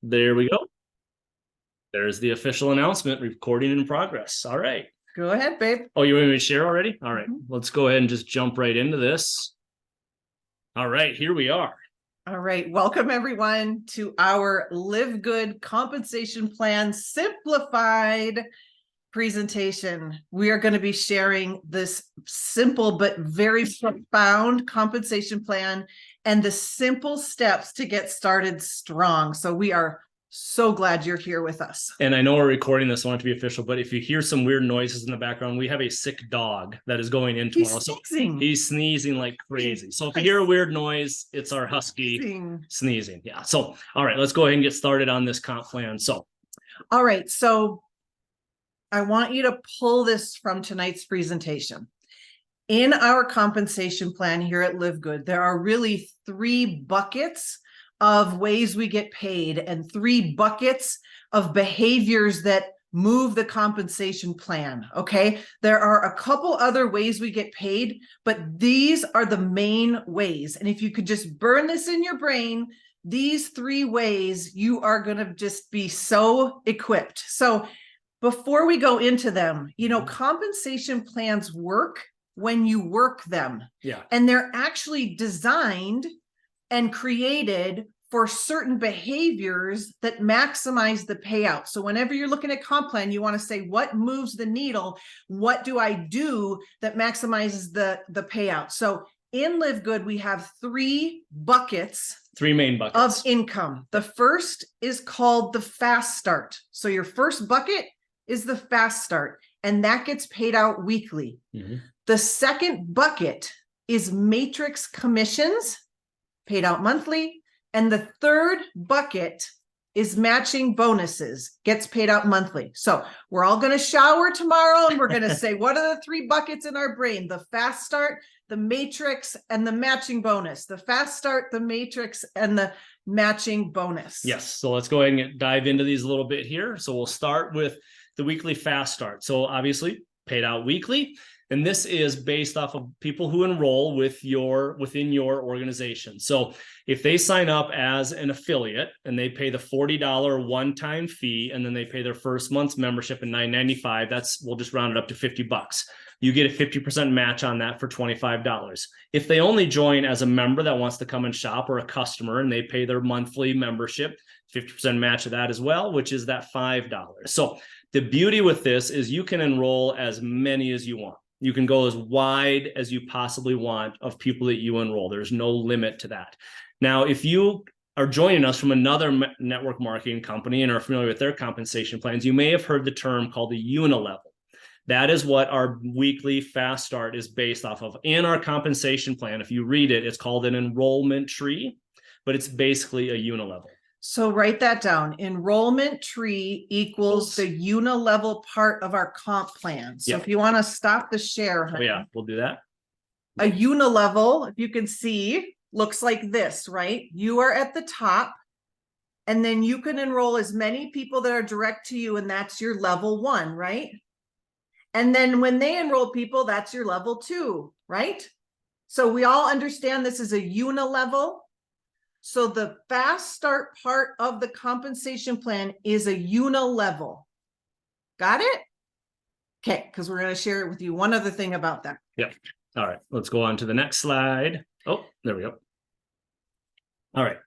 There we go. There's the official announcement, recording in progress. All right. Go ahead, babe. Oh, you want me to share already? All right. Let's go ahead and just jump right into this. All right, here we are. All right. Welcome, everyone, to our LiveGood compensation plan simplified presentation. We are going to be sharing this simple but very profound compensation plan and the simple steps to get started strong. So we are so glad you're here with us. And I know we're recording this, I want it to be official, but if you hear some weird noises in the background, we have a sick dog that is going in tomorrow. He's sneezing. So he's sneezing like crazy. So if you hear a weird noise, it's our husky sneezing. Yeah. So, all right, let's go ahead and get started on this comp plan. So, all right. So I want you to pull this from tonight's presentation. In our compensation plan here at LiveGood, there are really 3 buckets of ways we get paid and 3 buckets of behaviors that move the compensation plan. Okay. There are a couple other ways we get paid, but these are the main ways. And if you could just burn this in your brain, these 3 ways, you are going to just be so equipped. So before we go into them, you know, compensation plans work when you work them. Yeah. And they're actually designed and created for certain behaviors that maximize the payout. So whenever you're looking at comp plan, you want to say, what moves the needle? What do I do that maximizes the payout? So in LiveGood, we have 3 buckets. 3 main buckets of income. The first is called the fast start. So your first bucket is the fast start, and that gets paid out weekly. The second bucket is matrix commissions, paid out monthly. And the third bucket is matching bonuses, gets paid out monthly. So we're all going to shower tomorrow and we're going to say, what are the 3 buckets in our brain? The fast start, the matrix, and the matching bonus. The fast start, the matrix, and the matching bonus. Yes. So let's go ahead and dive into these a little bit here. So we'll start with the weekly fast start. So obviously paid out weekly. And this is based off of people who enroll within your organization. So if they sign up as an affiliate and they pay the $40 one-time fee, and then they pay their first month's membership in $9.95, we'll just round it up to $50. You get a 50% match on that for $25. If they only join as a member that wants to come and shop, or a customer, and they pay their monthly membership, 50% match of that as well, which is that $5. So the beauty with this is you can enroll as many as you want. You can go as wide as you possibly want of people that you enroll. There's no limit to that. Now, if you are joining us from another network marketing company and are familiar with their compensation plans, you may have heard the term called the unilevel. That is what our weekly fast start is based off of. In our compensation plan, if you read it, it's called an enrollment tree, but it's basically a unilevel. So write that down. Enrollment tree equals the unilevel part of our comp plan. So if you want to stop the share, honey, we'll do that. A unilevel, if you can see, looks like this, right? You are at the top, and then you can enroll as many people that are direct to you, and that's your level 1, right? And then when they enroll people, that's your level 2, right? So we all understand this is a unilevel. So the fast start part of the compensation plan is a unilevel. Got it? Okay, because we're going to share it with you. One other thing about that. Yep. All right, let's go on to the next slide. Oh, there we go. All right.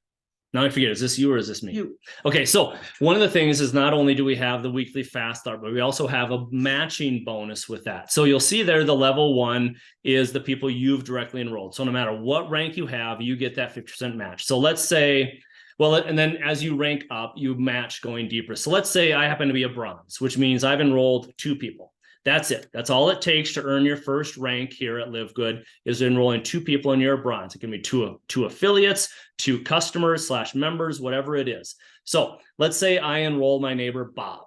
Now I forget, is this you or is this me? You. Okay, so one of the things is not only do we have the weekly fast start, but we also have a matching bonus with that. So you'll see there the level 1 is the people you've directly enrolled. So no matter what rank you have, you get that 50% match. So let's say, well, and then as you rank up, you match going deeper. So let's say I happen to be a bronze, which means I've enrolled 2 people. That's it. That's all it takes to earn your first rank here at LiveGood, is enrolling 2 people in your bronze. It can be two affiliates, 2 customers / members, whatever it is. So let's say I enroll my neighbor Bob,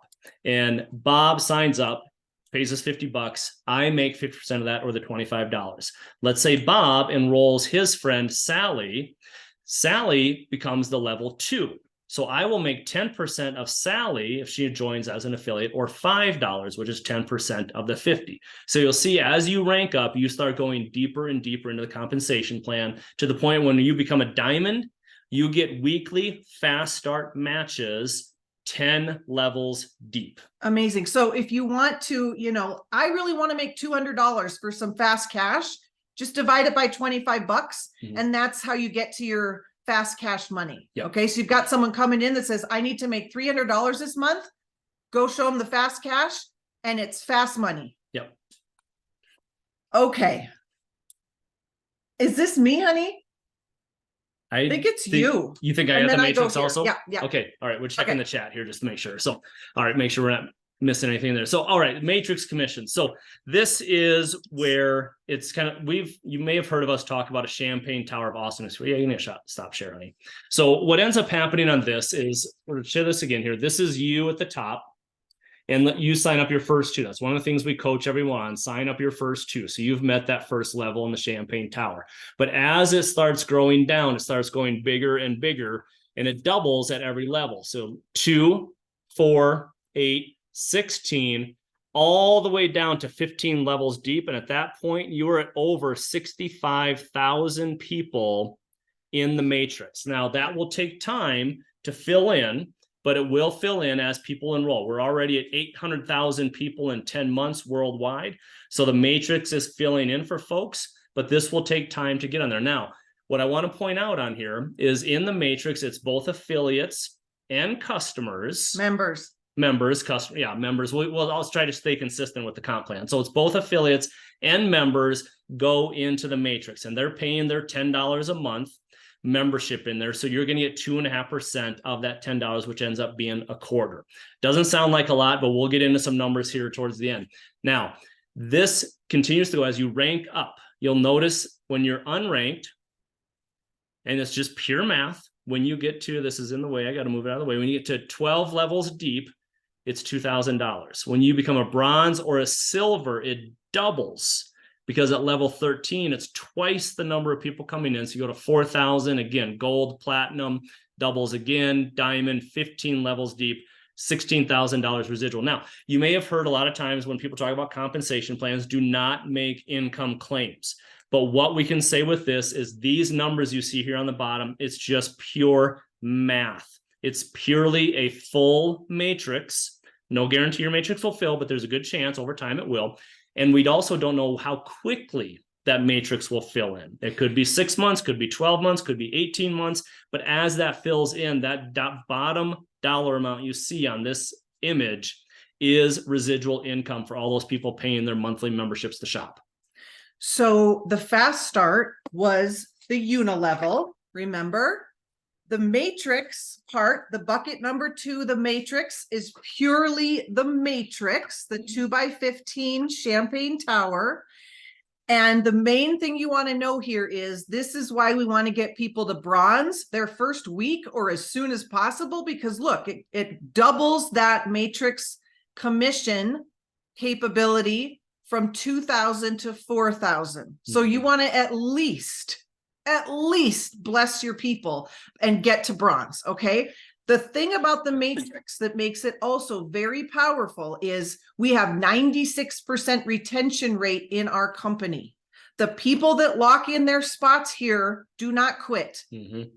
and Bob signs up, pays us $50. I make 50% of that, or the $25. Let's say Bob enrolls his friend Sally. Sally becomes the level 2. So I will make 10% of Sally if she joins as an affiliate, or $5, which is 10% of the 50. So you'll see as you rank up, you start going deeper and deeper into the compensation plan, to the point when you become a diamond, You get weekly fast start matches 10 levels deep. Amazing. So if you want to, I really want to make $200 for some fast cash, just divide it by 25 bucks. And that's how you get to your fast cash money. Yep. Okay. So you've got someone coming in that says, I need to make $300 this month. Go show them the fast cash and it's fast money. Yep. Okay. Is this me, honey? I think it's you. You think I And got the then I go matrix here. also? Yeah, yeah. Okay. All right. We're checking Okay. the chat here just to make sure. So, all right, make sure we're not missing anything there. So, all right, matrix commission. So this is where it's kind of, you may have heard of us talk about a champagne tower of awesomeness. Yeah, you need to stop sharing, honey. So what ends up happening on this is, we're going to share this again here. This is you at the top. And you sign up your first two. That's one of the things we coach everyone on. Sign up your first two. So you've met that first level in the Champagne Tower. But as it starts growing down, it starts going bigger and bigger, and it doubles at every level. So 2, 4, 8, 16, all the way down to 15 levels deep. And at that point, you are at over 65,000 people in the matrix. Now, that will take time to fill in, but it will fill in as people enroll. We're already at 800,000 people in 10 months worldwide. So the matrix is filling in for folks, but this will take time to get on there. Now, what I want to point out on here is in the matrix, it's both affiliates and customers. Members, customers, yeah, members. Well, I'll try to stay consistent with the comp plan. So it's both affiliates and members go into the matrix, and they're paying their $10 a month membership in there. So you're going to get 2.5% of that $10, which ends up being a quarter. Doesn't sound like a lot, but we'll get into some numbers here towards the end. Now, this continues to go as you rank up. You'll notice when you're unranked, and it's just pure math, when you get to, this is in the way, I got to move it out of the way. When you get to 12 levels deep, it's $2,000. When you become a bronze or a silver, it doubles. Because at level 13, it's twice the number of people coming in. So you go to 4,000, again, gold, platinum, doubles again, diamond, 15 levels deep, $16,000 residual. Now, you may have heard a lot of times when people talk about compensation plans, do not make income claims. But what we can say with this is these numbers you see here on the bottom, it's just pure math. It's purely a full matrix. No guarantee your matrix will fill, but there's a good chance over time it will. And we also don't know how quickly that matrix will fill in. It could be 6 months, could be 12 months, could be 18 months. But as that fills in, that bottom dollar amount you see on this image is residual income for all those people paying their monthly memberships to shop. So the fast start was the unilevel, remember? The matrix part, the bucket number 2, the matrix is purely the matrix, the 2x15 champagne tower. And the main thing you want to know here is this is why we want to get people to bronze their first week or as soon as possible, because look, it doubles that matrix commission capability from 2,000 to 4,000. So you want to at least bless your people and get to bronze. Okay. The thing about the matrix that makes it also very powerful is we have 96% retention rate in our company. The people that lock in their spots here do not quit.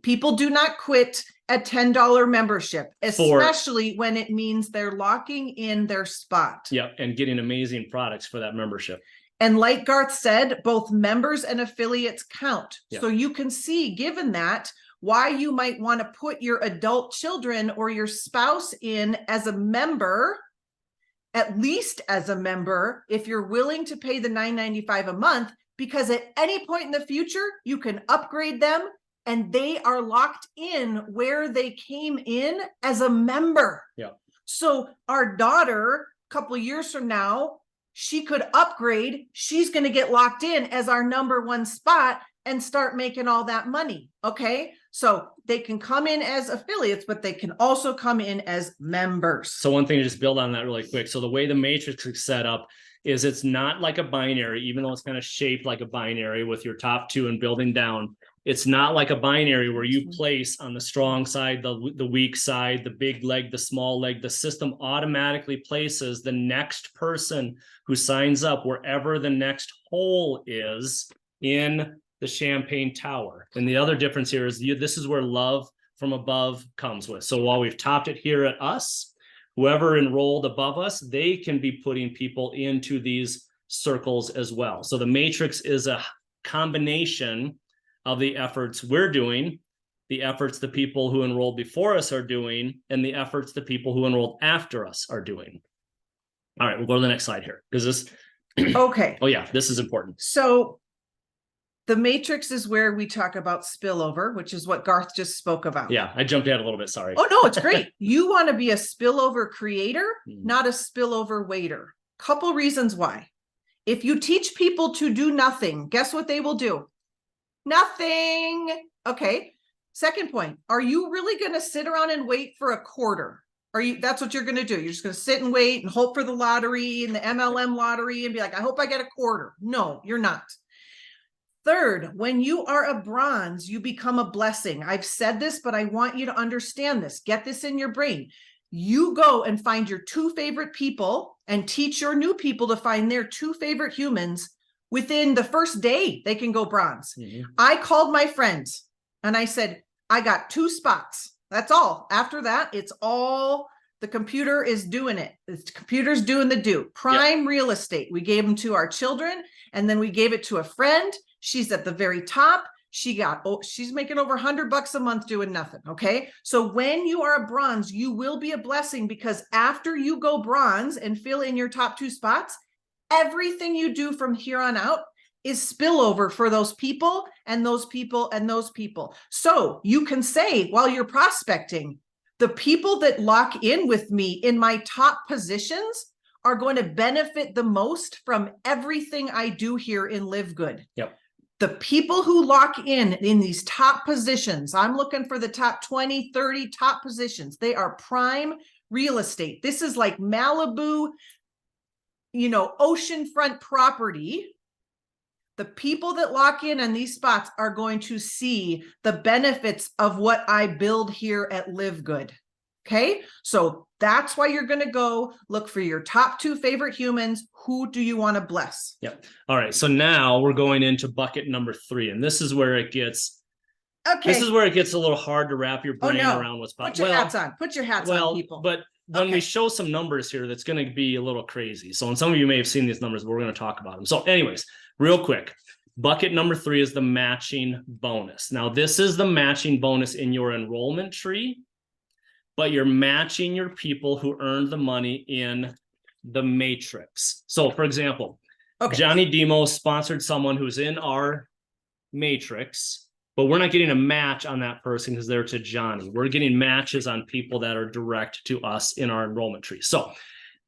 People do not quit at $10 membership, especially when it means they're locking in their spot. Yep. And getting amazing products for that membership. And like Garth said, both members and affiliates count. Yep. So you can see, given that, why you might want to put your adult children or your spouse in as a member, at least as a member, if you're willing to pay the $9.95 a month, because at any point in the future, you can upgrade them and they are locked in where they came in as a member. Yep. So our daughter, a couple of years from now, she could upgrade. She's going to get locked in as our number 1 spot and start making all that money. Okay. So they can come in as affiliates, but they can also come in as members. So one thing to just build on that really quick. So the way the matrix is set up is it's not like a binary, even though it's kind of shaped like a binary with your top 2 and building down. It's not like a binary where you place on the strong side, the weak side, the big leg, the small leg. The system automatically places the next person who signs up wherever the next hole is in the champagne tower. And the other difference here is this is where love from above comes with. So while we've topped it here at us, whoever enrolled above us, they can be putting people into these circles as well. So the matrix is a combination of the efforts we're doing, the efforts the people who enrolled before us are doing, and the efforts the people who enrolled after us are doing. All right, we'll go to the next slide here because this. Okay. Oh yeah, this is important. So the matrix is where we talk about spillover, which is what Garth just spoke about. Yeah, I jumped ahead a little bit. Sorry. Oh, no, it's great. You want to be a spillover creator, not a spillover waiter. Couple reasons why. If you teach people to do nothing, guess what they will do? Nothing. Okay. Second point. Are you really going to sit around and wait for a quarter? That's what you're going to do. You're just going to sit and wait and hope for the lottery and the MLM lottery and be like, I hope I get a quarter. No, you're not. Third, when you are a bronze, you become a blessing. I've said this, but I want you to understand this. Get this in your brain. You go and find your 2 favorite people and teach your new people to find their 2 favorite humans. Within the first day, they can go bronze. I called my friends and I said, I got 2 spots. That's all. After that, it's all the computer is doing it. The computer's doing the do. Prime real estate. We gave them to our children and then we gave it to a friend. She's at the very top. She's making over $100 a month doing nothing. Okay. So when you are a bronze, you will be a blessing because after you go bronze and fill in your top 2 spots, everything you do from here on out is spillover for those people and those people and those people. So you can say while you're prospecting, the people that lock in with me in my top positions are going to benefit the most from everything I do here in LiveGood. Yep. The people who lock in these top positions, I'm looking for the top 20, 30 top positions. They are prime real estate. This is like Malibu, oceanfront property. The people that lock in on these spots are going to see the benefits of what I build here at LiveGood. Okay, so that's why you're going to go look for your top 2 favorite humans. Who do you want to bless? Yep. All right. So now we're going into bucket number 3, and this is where it gets. Okay. This is where it gets a little hard to wrap your brain around what's possible. Put your hats on. Put your hats on, people. But when we show some numbers here, that's going to be a little crazy. So, and some of you may have seen these numbers, but we're going to talk about them. So, anyways, real quick. Bucket number 3 is the matching bonus. Now, this is the matching bonus in your enrollment tree, but you're matching your people who earned the money in the matrix. So, for example, Johnny Demos sponsored someone who's in our matrix, but we're not getting a match on that person because they're to Johnny. We're getting matches on people that are direct to us in our enrollment tree. So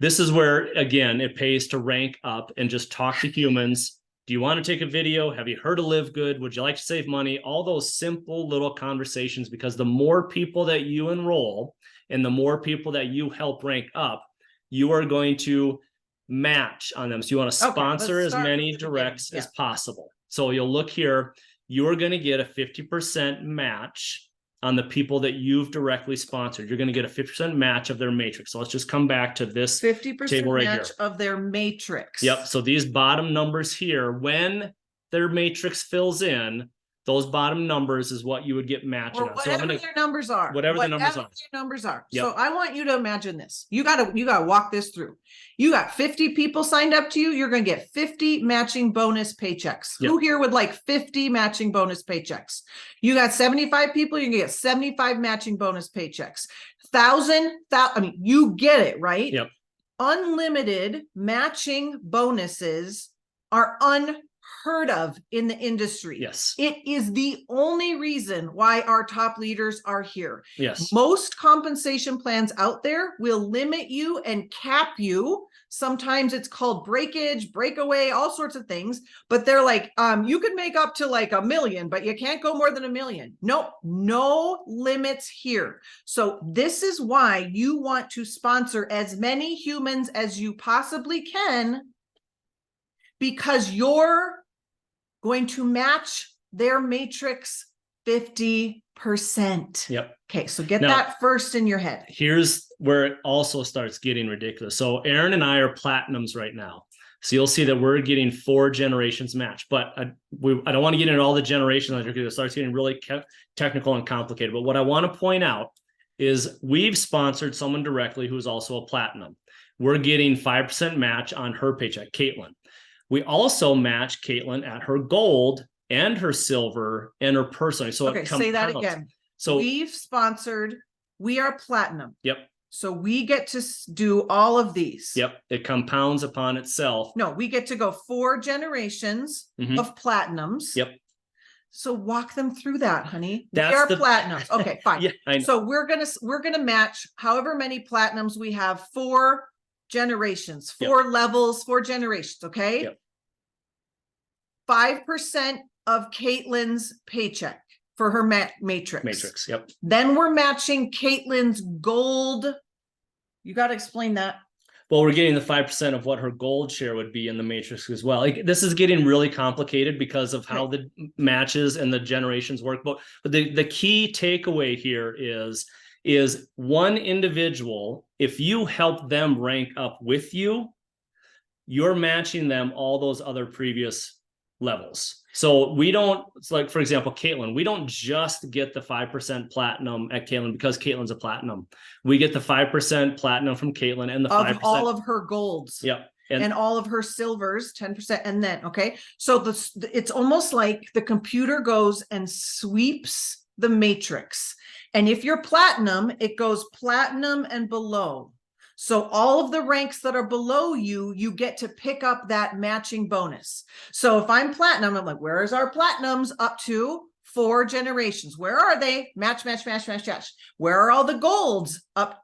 this is where, again, it pays to rank up and just talk to humans. Do you want to take a video? Have you heard of LiveGood? Would you like to save money? All those simple little conversations, because the more people that you enroll and the more people that you help rank up, you are going to match on them. So you want to sponsor as many directs as possible. So you'll look here, you're going to get a 50% match on the people that you've directly sponsored. You're going to get a 50% match of their matrix. So let's just come back to this 50% table right match here. of their matrix. Yep. So these bottom numbers here, when their matrix fills in, those bottom numbers is what you would get matched on. So whatever their numbers are. Whatever the numbers are. Their numbers are. Yep. So I want you to imagine this. You gotta walk this through. You got 50 people signed up to you. You're going to get 50 matching bonus paychecks. Yep. Who here would like 50 matching bonus paychecks? You got 75 people. You're going to get 75 matching bonus paychecks. 1,000. I mean, you get it, right? Yep. Unlimited matching bonuses are unheard of in the industry. Yes. It is the only reason why our top leaders are here. Yes. Most compensation plans out there will limit you and cap you. Sometimes it's called breakage, breakaway, all sorts of things, but they're like, you could make up to like $1 million, but you can't go more than $1 million. Nope, no limits here. So this is why you want to sponsor as many humans as you possibly can, because you're going to match their matrix 50%. Yep. Okay, so get that first in your head. Here's where it also starts getting ridiculous. So Aaron and I are platinums right now. So you'll see that we're getting 4 generations match, but I don't want to get into all the generations because it starts getting really technical and complicated. But what I want to point out is we've sponsored someone directly who's also a platinum. We're getting 5% match on her paycheck, Caitlin. We also match Caitlin at her gold and her silver and her personal. So okay, say that again. So we've sponsored, we are platinum. Yep. So we get to do all of these. Yep. It compounds upon itself. No, we get to go 4 generations of platinums. Yep. So walk them through that, honey. That's we are platinums. Okay, fine. Yeah, I know. So we're gonna match however many platinums we have, 4 generations, 4 levels, 4 generations. Okay. Yep. 5% of Caitlin's paycheck for her matrix. Yep. Then we're matching Caitlin's gold. You got to explain that. Well, we're getting the 5% of what her gold share would be in the matrix as well. Like, this is getting really complicated because of how the matches and the generations work. But the key takeaway here is one individual, if you help them rank up with you, you're matching them all those other previous levels. So we don't, it's like, for example, Caitlin, we don't just get the 5% platinum at Caitlin because Caitlin's a platinum. We get the 5% platinum from Caitlin and the 5% of all of her golds. Yep. And all of her silvers, 10%. And then, okay. So it's almost like the computer goes and sweeps the matrix. And if you're platinum, it goes platinum and below. So all of the ranks that are below you, you get to pick up that matching bonus. So if I'm platinum, I'm like, where's our platinums up to 4 generations? Where are they? Match, match, match, match, match. Where are all the golds? Up,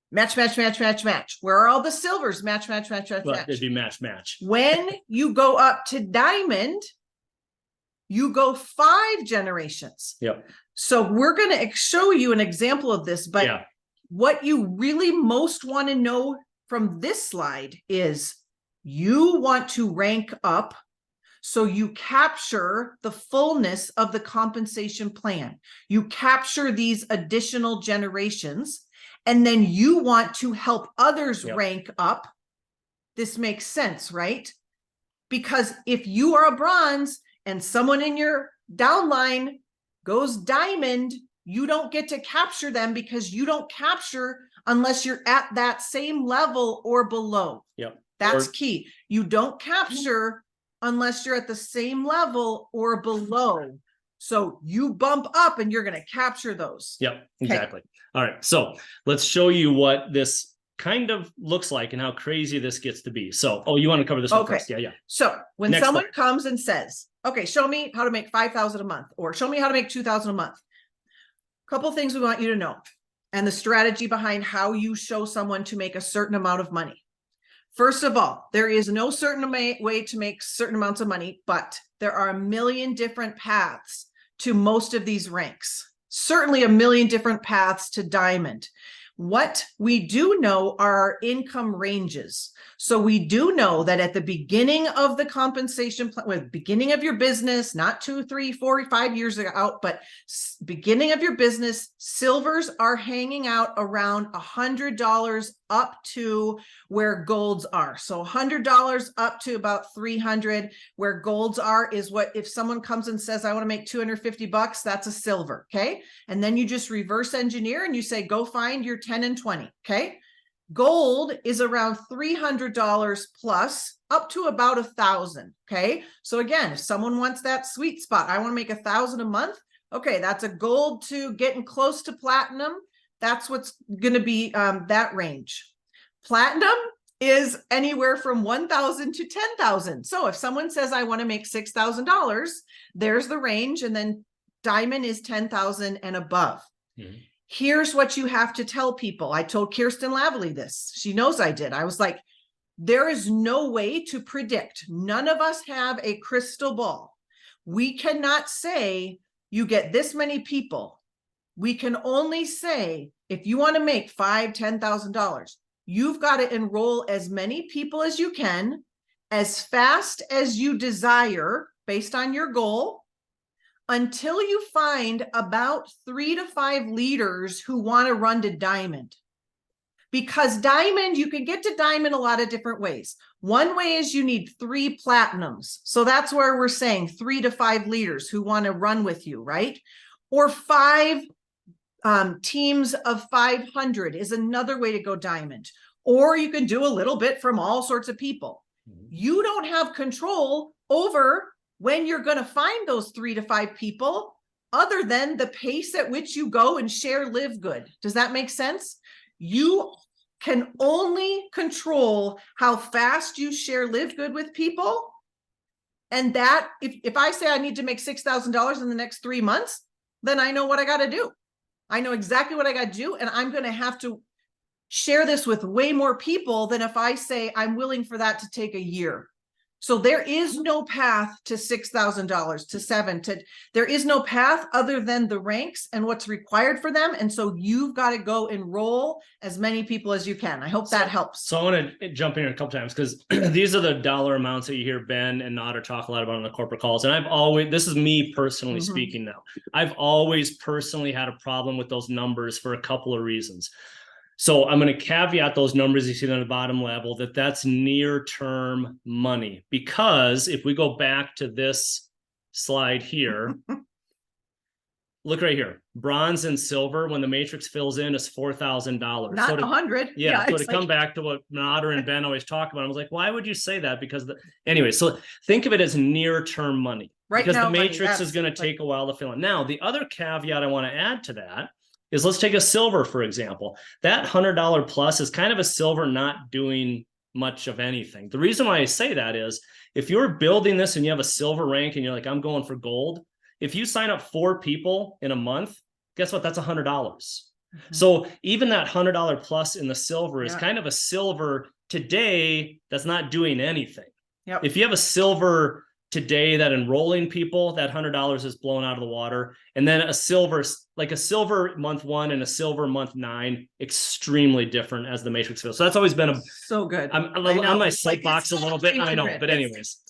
match, match, match, match, match. Where are all the silvers? Match, match, match, match, well, match. it'd be match, match. When you go up to diamond, you go 5 generations. Yep. So we're going to show you an example of this, but what you really most want to know from this slide is you want to rank up so you capture the fullness of the compensation plan. You capture these additional generations, and then you want to help others rank up. This makes sense, right? Because if you are a bronze and someone in your downline goes diamond, you don't get to capture them because you don't capture unless you're at that same level or below. Yep. That's key. You don't capture unless you're at the same level or below. So you bump up and you're going to capture those. Yep, exactly. All right. So let's show you what this kind of looks like and how crazy this gets to be. So, you want to cover this one first? Yeah. So when someone comes and says, okay, show me how to make $5,000 a month, or show me how to make $2,000 a month. Couple things we want you to know, and the strategy behind how you show someone to make a certain amount of money. First of all, there is no certain way to make certain amounts of money, but there are a million different paths to most of these ranks. Certainly a million different paths to diamond. What we do know are income ranges. So we do know that at the beginning of the compensation plan, with beginning of your business, not 2, 3, 4, 5 years out, but beginning of your business, silvers are hanging out around $100 up to where golds are. So $100 up to about $300. Where golds are is what, if someone comes and says, I want to make $250, that's a silver. Okay. And then you just reverse engineer and you say, go find your 10 and 20. Okay. Gold is around $300 plus up to about 1,000. Okay. So again, if someone wants that sweet spot, I want to make 1,000 a month. Okay. That's a gold to getting close to platinum. That's what's going to be that range. Platinum is anywhere from 1,000 to 10,000. So if someone says, I want to make $6,000, there's the range. And then diamond is 10,000 and above. Mm-hmm. Here's what you have to tell people. I told Kirsten Lavely this. She knows I did. I was like, there is no way to predict. None of us have a crystal ball. We cannot say you get this many people. We can only say, if you want to make $5,000, $10,000, you've got to enroll as many people as you can, as fast as you desire, based on your goal, until you find about 3 to 5 leaders who want to run to diamond. because diamond, you can get to diamond a lot of different ways. One way is you need 3 platinums. So that's where we're saying 3 to 5 leaders who want to run with you, right? Or 5 teams of 500 is another way to go diamond. Or you can do a little bit from all sorts of people. You don't have control over when you're going to find those 3 to 5 people, other than the pace at which you go and share LiveGood. Does that make sense? You can only control how fast you share LiveGood with people. And that, if I say I need to make $6,000 in the next 3 months, then I know what I got to do. I know exactly what I got to do. And I'm going to have to share this with way more people than if I say I'm willing for that to take a year. So there is no path to $6,000 to 7 to, there is no path other than the ranks and what's required for them. And so you've got to go enroll as many people as you can. I hope that helps. So I want to jump in here a couple times, because these are the dollar amounts that you hear Ben and Nader talk a lot about on the corporate calls. And I've always, this is me personally speaking now, I've always personally had a problem with those numbers for a couple of reasons. So I'm going to caveat those numbers you see on the bottom level that that's near term money, because if we go back to this slide here, look right here, bronze and silver, when the matrix fills in, is $4,000. Not so 100. Yeah. So to come back to what Nader and Ben always talk about, I was like, why would you say that? Because anyway, so think of it as near term money, right? Because the matrix is going to take a while to fill in. Now, the other caveat I want to add to that is, let's take a silver, for example. That $100 plus is kind of a silver not doing much of anything. The reason why I say that is, if you're building this and you have a silver rank and you're like, I'm going for gold, if you sign up 4 people in a month, guess what? That's $100. So even that $100 plus in the silver is kind of a silver today that's not doing anything. If you have a silver today that enrolling people, that $100 is blown out of the water. And then a silver, like a silver month 1 and a silver month 9, extremely different as the matrix fills. So that's always been so good. I'm on my soapbox a little bit. I know, but anyways,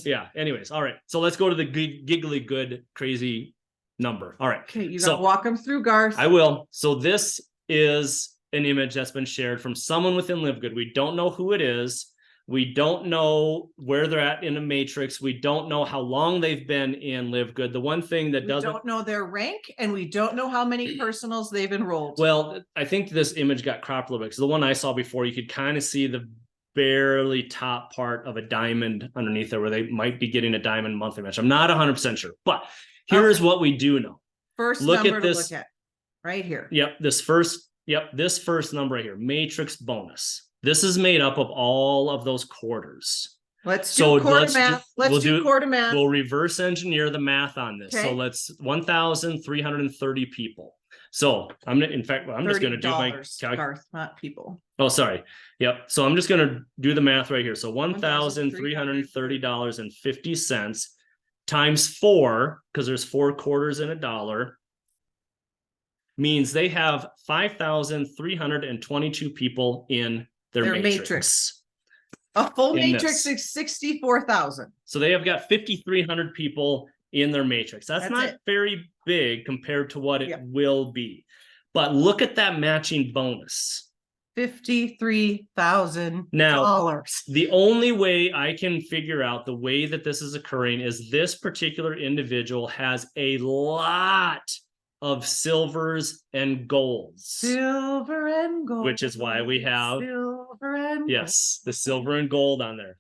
yeah. Anyways, all right. So let's go to the giggly good, crazy number. All right. Okay, you gotta walk them through, Garth. I will. So this is an image that's been shared from someone within LiveGood. We don't know who it is. We don't know where they're at in a matrix. We don't know how long they've been in LiveGood. The one thing that we don't know their rank, and we don't know how many personals they've enrolled. Well, I think this image got cropped a little bit, because the one I saw before, you could kind of see the barely top part of a diamond underneath there, where they might be getting a diamond monthly match. I'm not 100% sure, but here's what we do know. First number to look at right here. This first number right here, matrix bonus. This is made up of all of those quarters. Let's do quarter math. Let's do quarter math. We'll reverse engineer the math on this. So let's 1,330 people. So I'm just going to do my calculation. Not people. Oh, sorry. So I'm just going to do the math right here. So $1,330.50 times 4, because there's 4 quarters in a dollar, means they have 5,322 people in their matrix. A full matrix is 64,000. So they have got 5,300 people in their matrix. That's not very big compared to what it will be. But look at that matching bonus. $53,000. Now, the only way I can figure out the way that this is occurring is this particular individual has a lot of silvers and golds. Silver and gold. Which is why we have the silver and gold on there.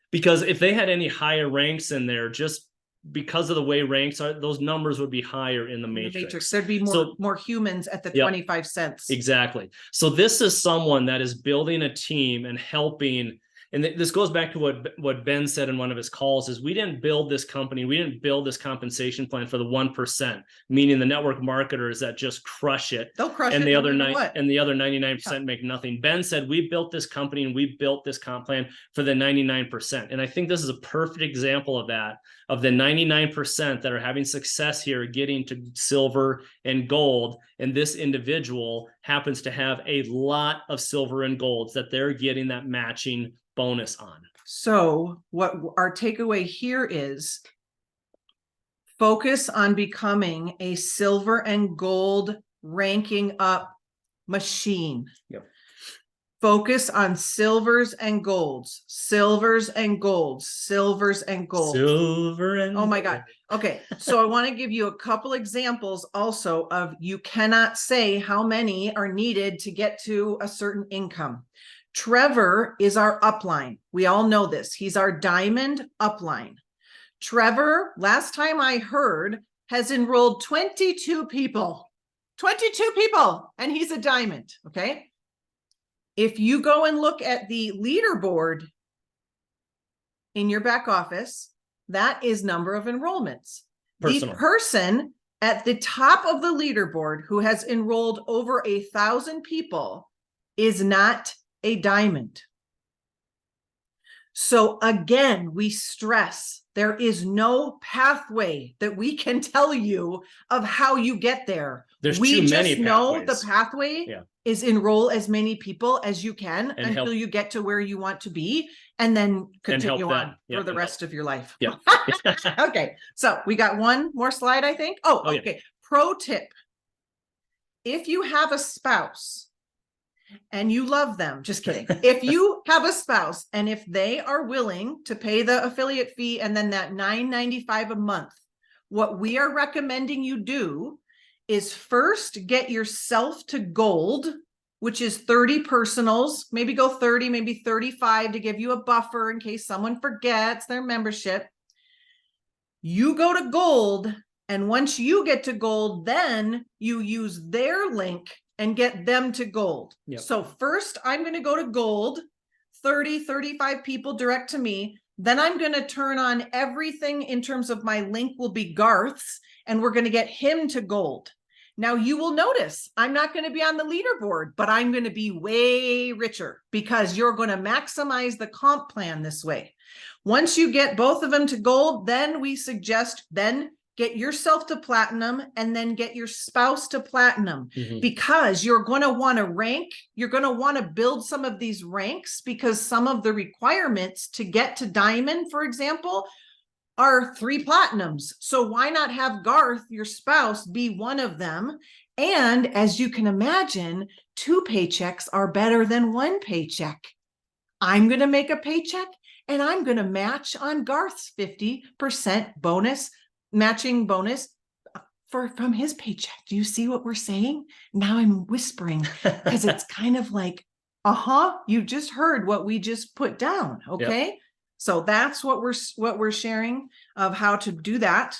Because if they had any higher ranks in there, just because of the way ranks are, those numbers would be higher in the matrix. There'd be more humans at the 25 cents. Exactly. So this is someone that is building a team and helping. And this goes back to what Ben said in one of his calls, is we didn't build this company. We didn't build this compensation plan for the 1%, meaning the network marketers that just crush it. They'll crush it. The other 99% make nothing. Ben said, we built this company and we built this comp plan for the 99%. And I think this is a perfect example of that, of the 99% that are having success here, getting to silver and gold. And this individual happens to have a lot of silver and golds that they're getting that matching bonus on. So what our takeaway here is, focus on becoming a silver and gold ranking up machine. Focus on silvers and golds, silvers and golds, silvers and golds. Silver and oh my God. Okay. So I want to give you a couple examples also of you cannot say how many are needed to get to a certain income. Trevor is our upline. We all know this. He's our diamond upline. Trevor, last time I heard, has enrolled 22 people. 22 people, and he's a diamond. Okay. If you go and look at the leaderboard in your back office, that is number of enrollments. Personal. The person at the top of the leaderboard who has enrolled over 1,000 people is not a diamond. So again, we stress there is no pathway that we can tell you of how you get there. There's we too just many know pathways. the pathway is enroll as many people as you can And until help. you get to where you want to be, and then continue on for the rest of your life. Yeah. Okay, so we got one more slide, I think. Oh, okay. Yeah. Pro tip. If you have a spouse and you love them, just kidding. If you have a spouse and if they are willing to pay the affiliate fee and then that $9.95 a month, what we are recommending you do is first get yourself to gold, which is 30 personals, maybe go 30, maybe 35 to give you a buffer in case someone forgets their membership. You go to gold, and once you get to gold, then you use their link and get them to gold. Yep. So first I'm going to go to gold, 30, 35 people direct to me. Then I'm going to turn on everything in terms of my link will be Garth's, and we're going to get him to gold. Now you will notice I'm not going to be on the leaderboard, but I'm going to be way richer because you're going to maximize the comp plan this way. Once you get both of them to gold, then we suggest then get yourself to platinum and then get your spouse to platinum, because you're going to want to rank. You're going to want to build some of these ranks because some of the requirements to get to diamond, for example, are 3 platinums. So why not have Garth, your spouse, be one of them? And as you can imagine, 2 paychecks are better than 1 paycheck. I'm going to make a paycheck and I'm going to match on Garth's 50% bonus, matching bonus from his paycheck. Do you see what we're saying? Now I'm whispering because it's kind of like, you just heard what we just put down. Okay. Yep. So that's what we're sharing of how to do that.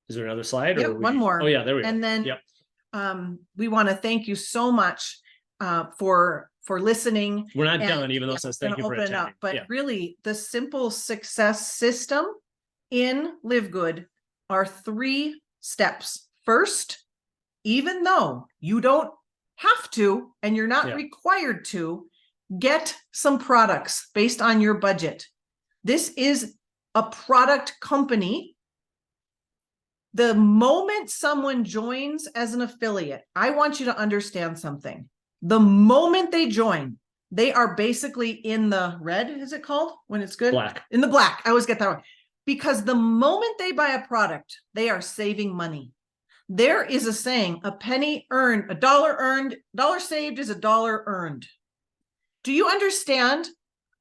Is there another slide? Yep, one more. Oh yeah, there we go. And then we want to thank you so much for listening. We're not done, even though it says thank you for attending. Up, but really, the simple success system in LiveGood are 3 steps. First, even though you don't have to and you're not required to, get some products based on your budget. This is a product company. The moment someone joins as an affiliate, I want you to understand something. The moment they join, they are basically in the red, is it called when it's good? Black. In the black. I always get that wrong. Because the moment they buy a product, they are saving money. There is a saying, a penny earned, a dollar saved is a dollar earned. Do you understand?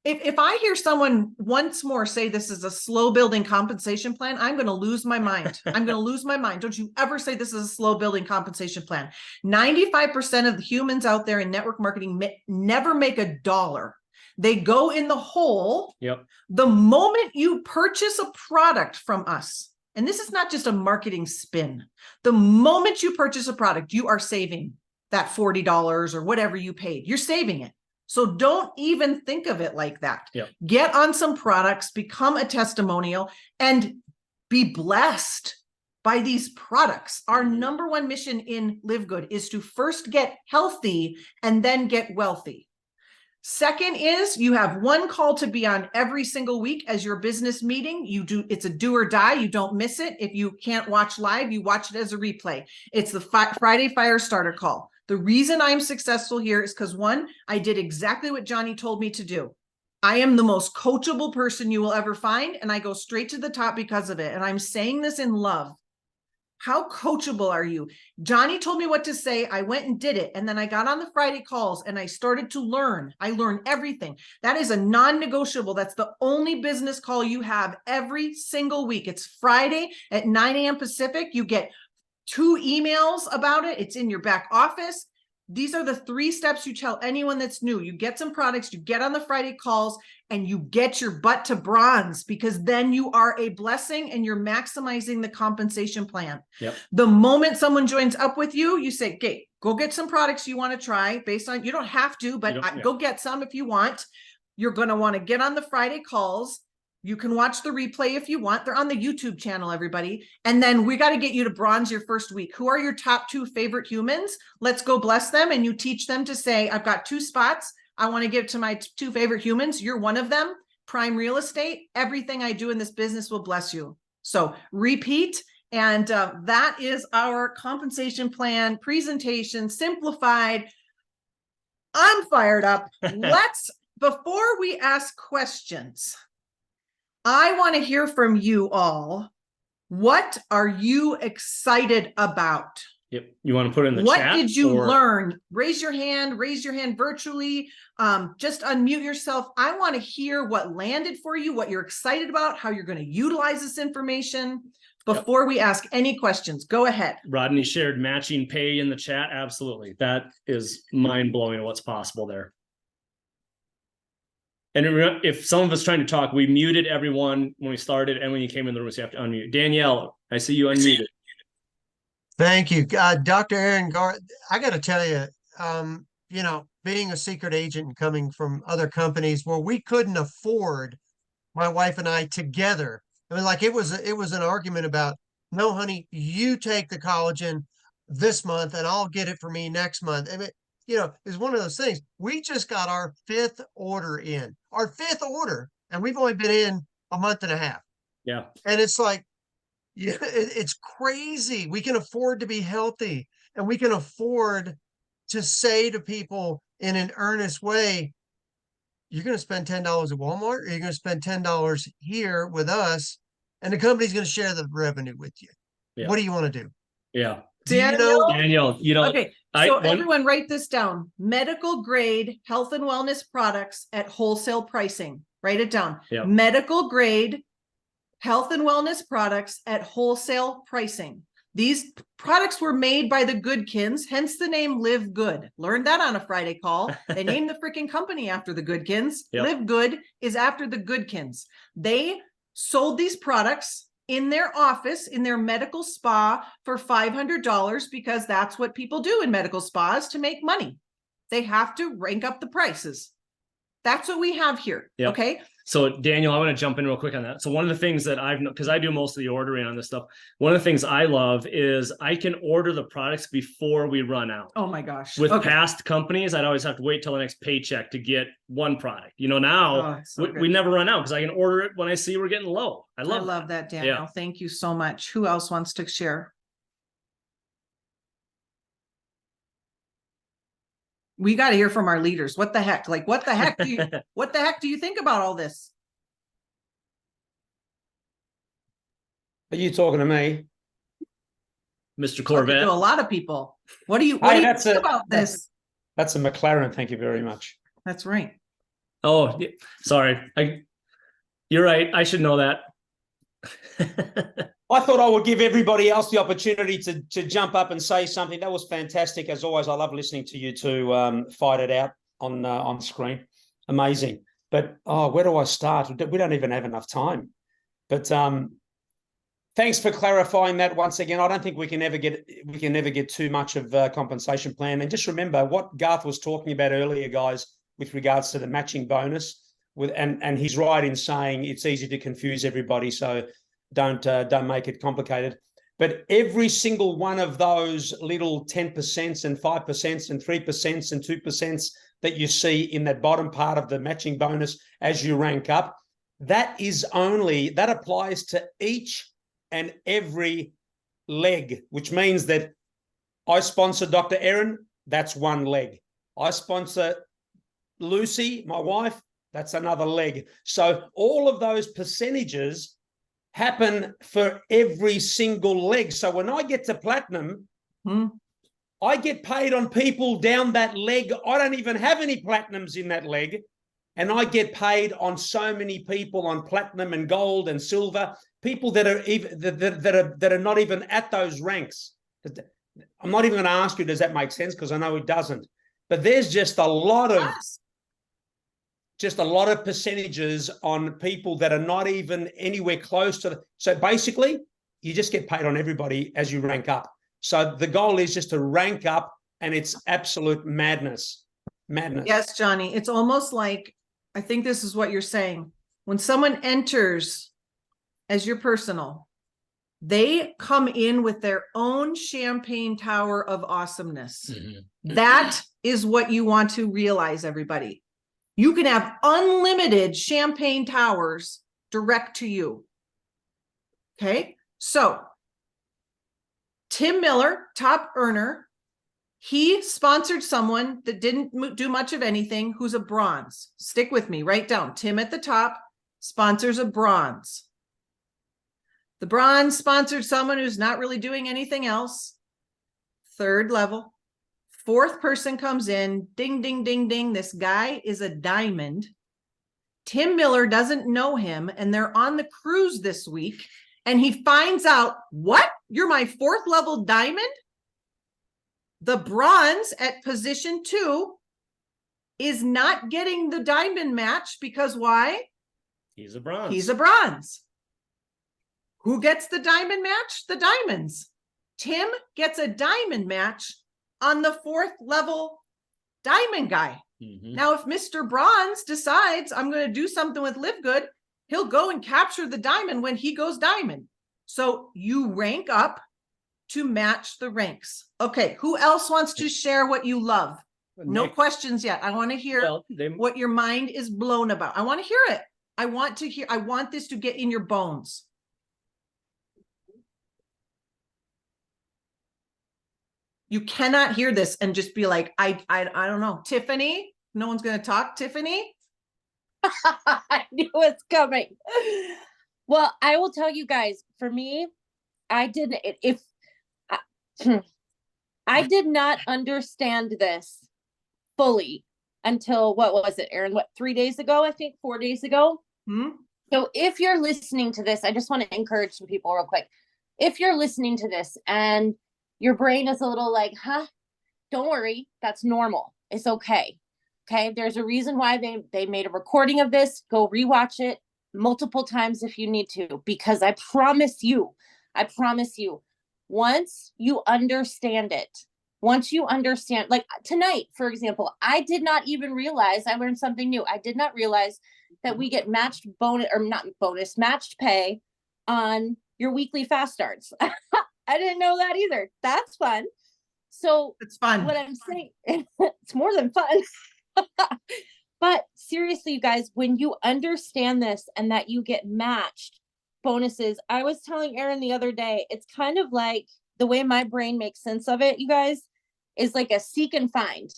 If I hear someone once more say this is a slow building compensation plan, I'm going to lose my mind. I'm going to lose my mind. Don't you ever say this is a slow building compensation plan. 95% of the humans out there in network marketing never make a dollar. They go in the hole. Yep. The moment you purchase a product from us, and this is not just a marketing spin, the moment you purchase a product, you are saving that $40 or whatever you paid. You're saving it. So don't even think of it like that. Yep. Get on some products, become a testimonial, and be blessed by these products. Our number one mission in LiveGood is to first get healthy and then get wealthy. Second is you have one call to be on every single week as your business meeting. It's a do or die. You don't miss it. If you can't watch live, you watch it as a replay. It's the Friday Fire Starter call. The reason I'm successful here is because 1, I did exactly what Johnny told me to do. I am the most coachable person you will ever find, and I go straight to the top because of it. And I'm saying this in love. How coachable are you? Johnny told me what to say. I went and did it. And then I got on the Friday calls and I started to learn. I learned everything. That is a non-negotiable. That's the only business call you have every single week. It's Friday at 9 a.m. Pacific. You get 2 emails about it. It's in your back office. These are the 3 steps you tell anyone that's new. You get some products, you get on the Friday calls, and you get your butt to bronze, because then you are a blessing and you're maximizing the compensation plan. Yep. The moment someone joins up with you, you say, okay, go get some products you want to try based on, you don't have to, but go get some if you want. You're going to want to get on the Friday calls. You can watch the replay if you want. They're on the YouTube channel, everybody. And then we got to get you to bronze your first week. Who are your top 2 favorite humans? Let's go bless them. And you teach them to say, I've got 2 spots. I want to give to my 2 favorite humans. You're one of them. Prime real estate. Everything I do in this business will bless you. So repeat. And that is our compensation plan presentation, simplified. I'm fired up. Before we ask questions, I want to hear from you all. What are you excited about? Yep. You want to put it in the what chat? What did you learn? Raise your hand virtually. Just unmute yourself. I want to hear what landed for you, what you're excited about, how you're going to utilize this information before we ask any questions. Go ahead. Rodney shared matching pay in the chat. Absolutely. That is mind-blowing what's possible there. And if some of us trying to talk, we muted everyone when we started and when you came in the room, so you have to unmute. Danielle, I see you unmuted. Thank you. Dr. Aaron Garth, I got to tell you, you know, being a secret agent and coming from other companies where we couldn't afford, my wife and I together. I mean, like it was an argument about, no, honey, you take the collagen this month and I'll get it for me next month. I mean, you know, it's one of those things. We just got our 5th order in, and we've only been in a month and a half. Yeah. And it's like, yeah, it's crazy. We can afford to be healthy, and we can afford to say to people in an earnest way, you're going to spend $10 at Walmart, or you're going to spend $10 here with us, and the company's going to share the revenue with you. Yeah. What do you want to do? Yeah. Danielle, you know, okay. So everyone write this down. Medical grade health and wellness products at wholesale pricing. Write it down. Yep. Medical grade health and wellness products at wholesale pricing. These products were made by the Goodkins, hence the name LiveGood. Learned that on a Friday call. They named the freaking company after the Goodkins. Yep. LiveGood is after the Goodkins. They sold these products in their office, in their medical spa for $500, because that's what people do in medical spas to make money. They have to rank up the prices. That's what we have here. Yep. Okay. So Daniel, I want to jump in real quick on that. So one of the things that because I do most of the ordering on this stuff, one of the things I love is I can order the products before we run out. Oh my gosh. With past companies, I'd always have to wait till the next paycheck to get one product. You know, now we never run out because I can order it when I see we're getting low. I love that, Daniel. Yeah. Thank you so much. Who else wants to share? We got to hear from our leaders. What the heck? Like, what the heck do you, what the heck do you think about all this? Are you talking to me? Mr. Corvette? To a lot of people. What do you think about this? That's a McLaren. Thank you very much. That's right. Oh, sorry. You're right. I should know that. I thought I would give everybody else the opportunity to jump up and say something. That was fantastic. As always, I love listening to you two fight it out on screen. Amazing. But, where do I start? We don't even have enough time. But thanks for clarifying that once again. I don't think we can ever get too much of a compensation plan. And just remember what Garth was talking about earlier, guys, with regards to the matching bonus. And he's right in saying it's easy to confuse everybody. So don't make it complicated. But every single one of those little 10% and 5% and 3% and 2% that you see in that bottom part of the matching bonus as you rank up, that applies to each and every leg, which means that I sponsor Dr. Erin, that's one leg. I sponsor Lucy, my wife, that's another leg. So all of those percentages happen for every single leg. So when I get to platinum, I get paid on people down that leg. I don't even have any platinums in that leg. And I get paid on so many people on platinum and gold and silver, people that are even that are not even at those ranks. I'm not even going to ask you, does that make sense? Because I know it doesn't. But there's just a lot of percentages on people that are not even anywhere close to so basically you just get paid on everybody as you rank up. So the goal is just to rank up, and it's absolute madness. Yes, Johnny. It's almost like, I think this is what you're saying. When someone enters as your personal, they come in with their own champagne tower of awesomeness. That is what you want to realize, everybody. You can have unlimited champagne towers direct to you. Okay. So Tim Miller, top earner, he sponsored someone that didn't do much of anything, who's a bronze. Stick with me, write down. Tim at the top sponsors a bronze. The bronze sponsored someone who's not really doing anything else. Third level. Fourth person comes in, ding, ding, ding, ding. This guy is a diamond. Tim Miller doesn't know him, and they're on the cruise this week. And he finds out, what? You're my fourth level diamond? The bronze at position 2 is not getting the diamond match because why? He's a bronze. He's a bronze. Who gets the diamond match? The diamonds. Tim gets a diamond match on the 4th level diamond guy. Now, if Mr. Bronze decides I'm going to do something with LiveGood, he'll go and capture the diamond when he goes diamond. So you rank up to match the ranks. Okay, who else wants to share what you love? No questions yet. I want to hear what your mind is blown about. I want to hear it. I want this to get in your bones. You cannot hear this and just be like, I don't know. Tiffany, no one's going to talk. Tiffany? I knew it's coming. Well, I will tell you guys, for me, I did not understand this fully until, what was it, Aaron? 3 days ago? I think 4 days ago. So if you're listening to this, I just want to encourage some people real quick. If you're listening to this and your brain is a little like, don't worry, that's normal. It's okay. Okay. There's a reason why they made a recording of this. Go rewatch it multiple times if you need to, because I promise you, once you understand it, like tonight, for example, I did not even realize, I learned something new. I did not realize that we get matched matched pay on your weekly fast starts. I didn't know that either. That's fun. So it's fun. What I'm saying, it's more than fun. But seriously, you guys, when you understand this and that you get matched bonuses, I was telling Aaron the other day, it's kind of like the way my brain makes sense of it, you guys, is like a seek and find.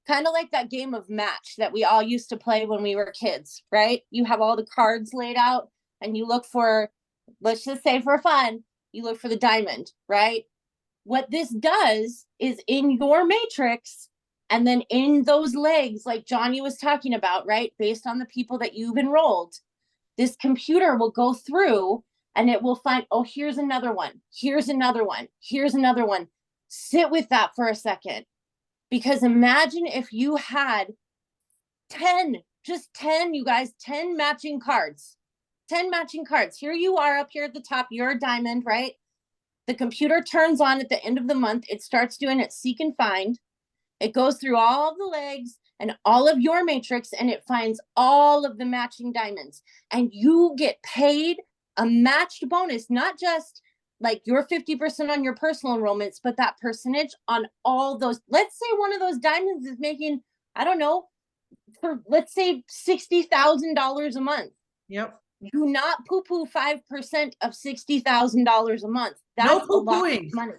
Kind of like that game of Match that we all used to play when we were kids, right? You have all the cards laid out and you look for, let's just say for fun, you look for the diamond, right? What this does is in your matrix, and then in those legs, like Johnny was talking about, right? Based on the people that you've enrolled, this computer will go through and it will find, oh, here's another one. Here's another one. Here's another one. Sit with that for a second. Because imagine if you had 10, just 10, you guys, 10 matching cards. 10 matching cards. Here you are up here at the top. You're a diamond, right? The computer turns on at the end of the month. It starts doing its seek and find. It goes through all the legs and all of your matrix, and it finds all of the matching diamonds. And you get paid a matched bonus, not just like your 50% on your personal enrollments, but that percentage on all those. Let's say one of those diamonds is making, I don't know, for let's say $60,000 a month. Yep. Do not poo-poo 5% of $60,000 a month. That's No a lot of poo-pooing. money.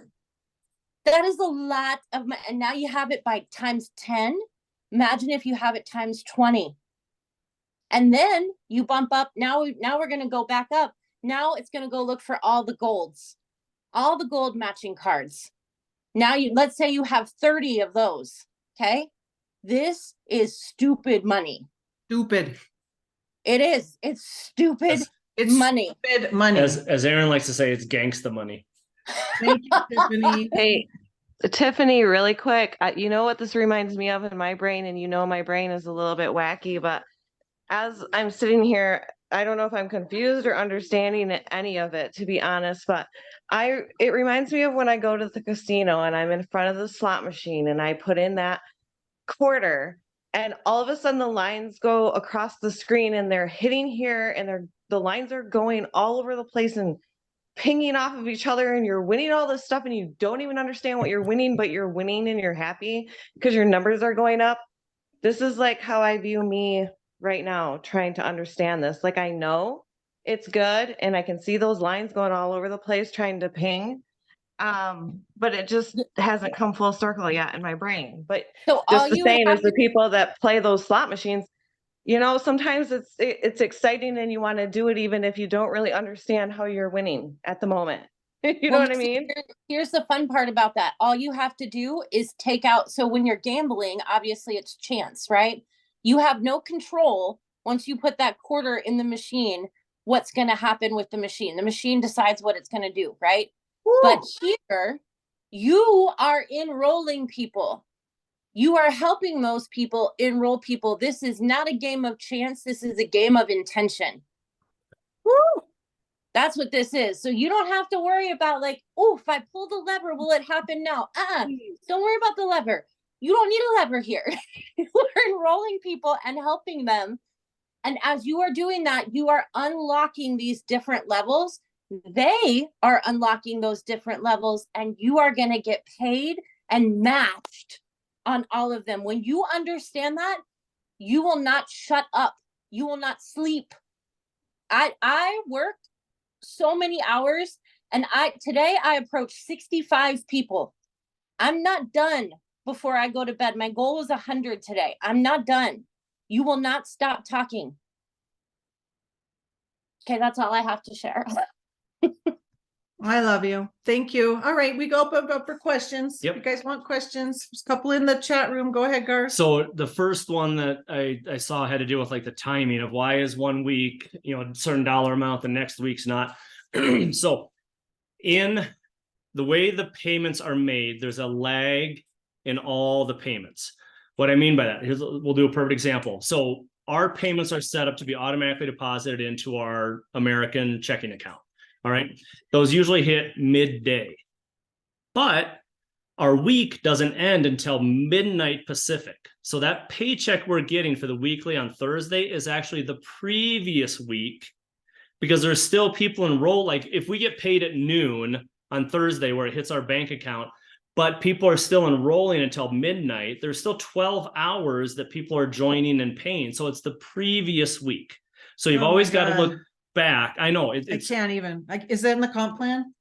That is a lot of money. And now you have it by times 10. Imagine if you have it times 20. And then you bump up. Now we're going to go back up. Now it's going to go look for all the golds, all the gold matching cards. Now let's say you have 30 of those. Okay. This is stupid money. Stupid. It is. It's stupid It's money. stupid money. As Aaron likes to say, it's gangsta money. Thank you, Tiffany. Hey, Tiffany, really quick, you know what this reminds me of in my brain, and you know my brain is a little bit wacky, but as I'm sitting here, I don't know if I'm confused or understanding any of it, to be honest, but it reminds me of when I go to the casino and I'm in front of the slot machine and I put in that quarter, and all of a sudden the lines go across the screen and they're hitting here, and the lines are going all over the place and pinging off of each other, and you're winning all this stuff and you don't even understand what you're winning, but you're winning and you're happy because your numbers are going up. This is like how I view me right now, trying to understand this. Like, I know it's good and I can see those lines going all over the place trying to ping, but it just hasn't come full circle yet in my brain. But So just all the you same have as the to people that play those slot machines, you know, sometimes it's exciting and you want to do it even if you don't really understand how you're winning at the moment. You know Well, what I listen, mean? here's the fun part about that. All you have to do is take out. So when you're gambling, obviously it's chance, right? You have no control once you put that quarter in the machine, what's going to happen with the machine. The machine decides what it's going to do, right? Woo. But here, you are enrolling people. You are helping those people enroll people. This is not a game of chance. This is a game of intention. Woo! That's what this is. So you don't have to worry about like, oh, if I pull the lever, will it happen now? Don't worry about the lever. You don't need a lever here. We're enrolling people and helping them. And as you are doing that, you are unlocking these different levels. They are unlocking those different levels, and you are going to get paid and matched on all of them. When you understand that, you will not shut up. You will not sleep. I work so many hours, and today I approached 65 people. I'm not done before I go to bed. My goal was 100 today. I'm not done. You will not stop talking. Okay, that's all I have to share. I love you. Thank you. All right, we go up for questions. Yep. You guys want questions? There's a couple in the chat room. Go ahead, Garth. So the first one that I saw had to do with like the timing of why is 1 week, you know, a certain dollar amount, the next week's not. So in the way the payments are made, there's a lag in all the payments. What I mean by that, we'll do a perfect example. So our payments are set up to be automatically deposited into our American checking account. All right. Those usually hit midday, but our week doesn't end until midnight Pacific. So that paycheck we're getting for the weekly on Thursday is actually the previous week, because there's still people enrolled. Like if we get paid at noon on Thursday where it hits our bank account, but people are still enrolling until midnight, there's still 12 hours that people are joining and paying. So it's the previous week. So you've always got to look back. I know I can't even. Is that in the comp plan?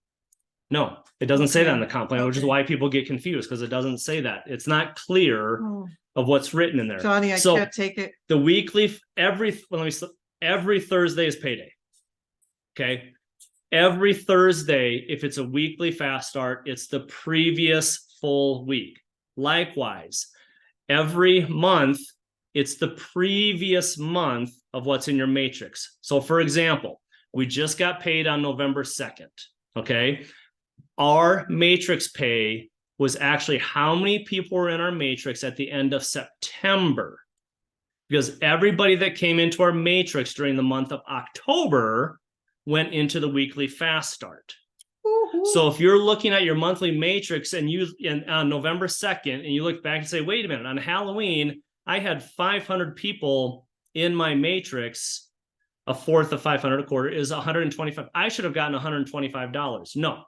No, it doesn't say that in the Okay. comp plan, which is why people get confused, because it doesn't say that. It's not clear Oh, of what's written in there. Johnny, I So can't take it. the weekly, every Thursday is payday. Okay. Every Thursday, if it's a weekly fast start, it's the previous full week. Likewise, every month, it's the previous month of what's in your matrix. So for example, we just got paid on November 2nd. Okay. Our matrix pay was actually how many people were in our matrix at the end of September, because everybody that came into our matrix during the month of October went into the weekly fast start. So if you're looking at your monthly matrix and on November 2nd, and you look back and say, wait a minute, on Halloween, I had 500 people in my matrix. A fourth of 500 a quarter is 125. I should have gotten $125. No,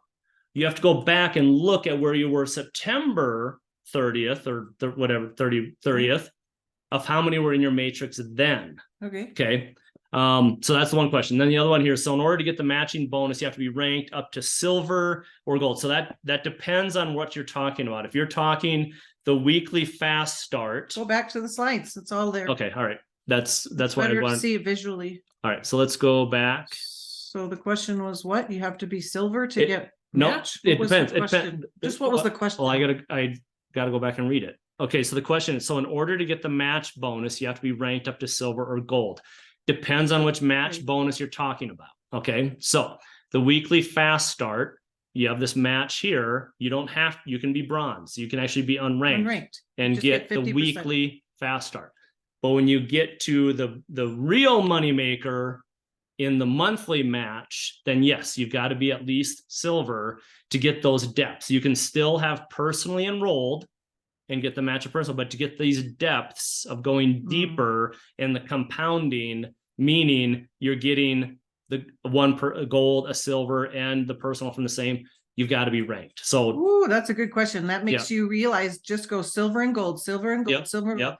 you have to go back and look at where you were September 30th or whatever, 30th of how many were in your matrix then. Okay. So that's the one question. Then the other one here. So in order to get the matching bonus, you have to be ranked up to silver or gold. So that depends on what you're talking about. If you're talking the weekly fast start. Go back to the slides. It's all there. Okay. All right. That's what I Better to wanted. see it visually. All right. So let's go back. So the question was what? You have to be silver to It- get No, match? What it was the depends. It question? depends. Just what was the question? Well, I gotta go back and read it. Okay, so the question is, so in order to get the match bonus, you have to be ranked up to silver or gold. Depends on which match Okay. bonus you're talking about. Okay, so the weekly fast start, you have this match here. You can be bronze. You can actually be unranked Unranked. and Just get get the 50%. weekly fast start. But when you get to the real moneymaker in the monthly match, then yes, you've got to be at least silver to get those depths. You can still have personally enrolled and get the match of personal, but to get these depths of going deeper and the compounding, meaning you're getting the one per a gold, a silver, and the personal from the same, you've got to be ranked. So Ooh, that's a good question. That makes you realize just go silver and gold, silver and gold, Yep, silver. yep.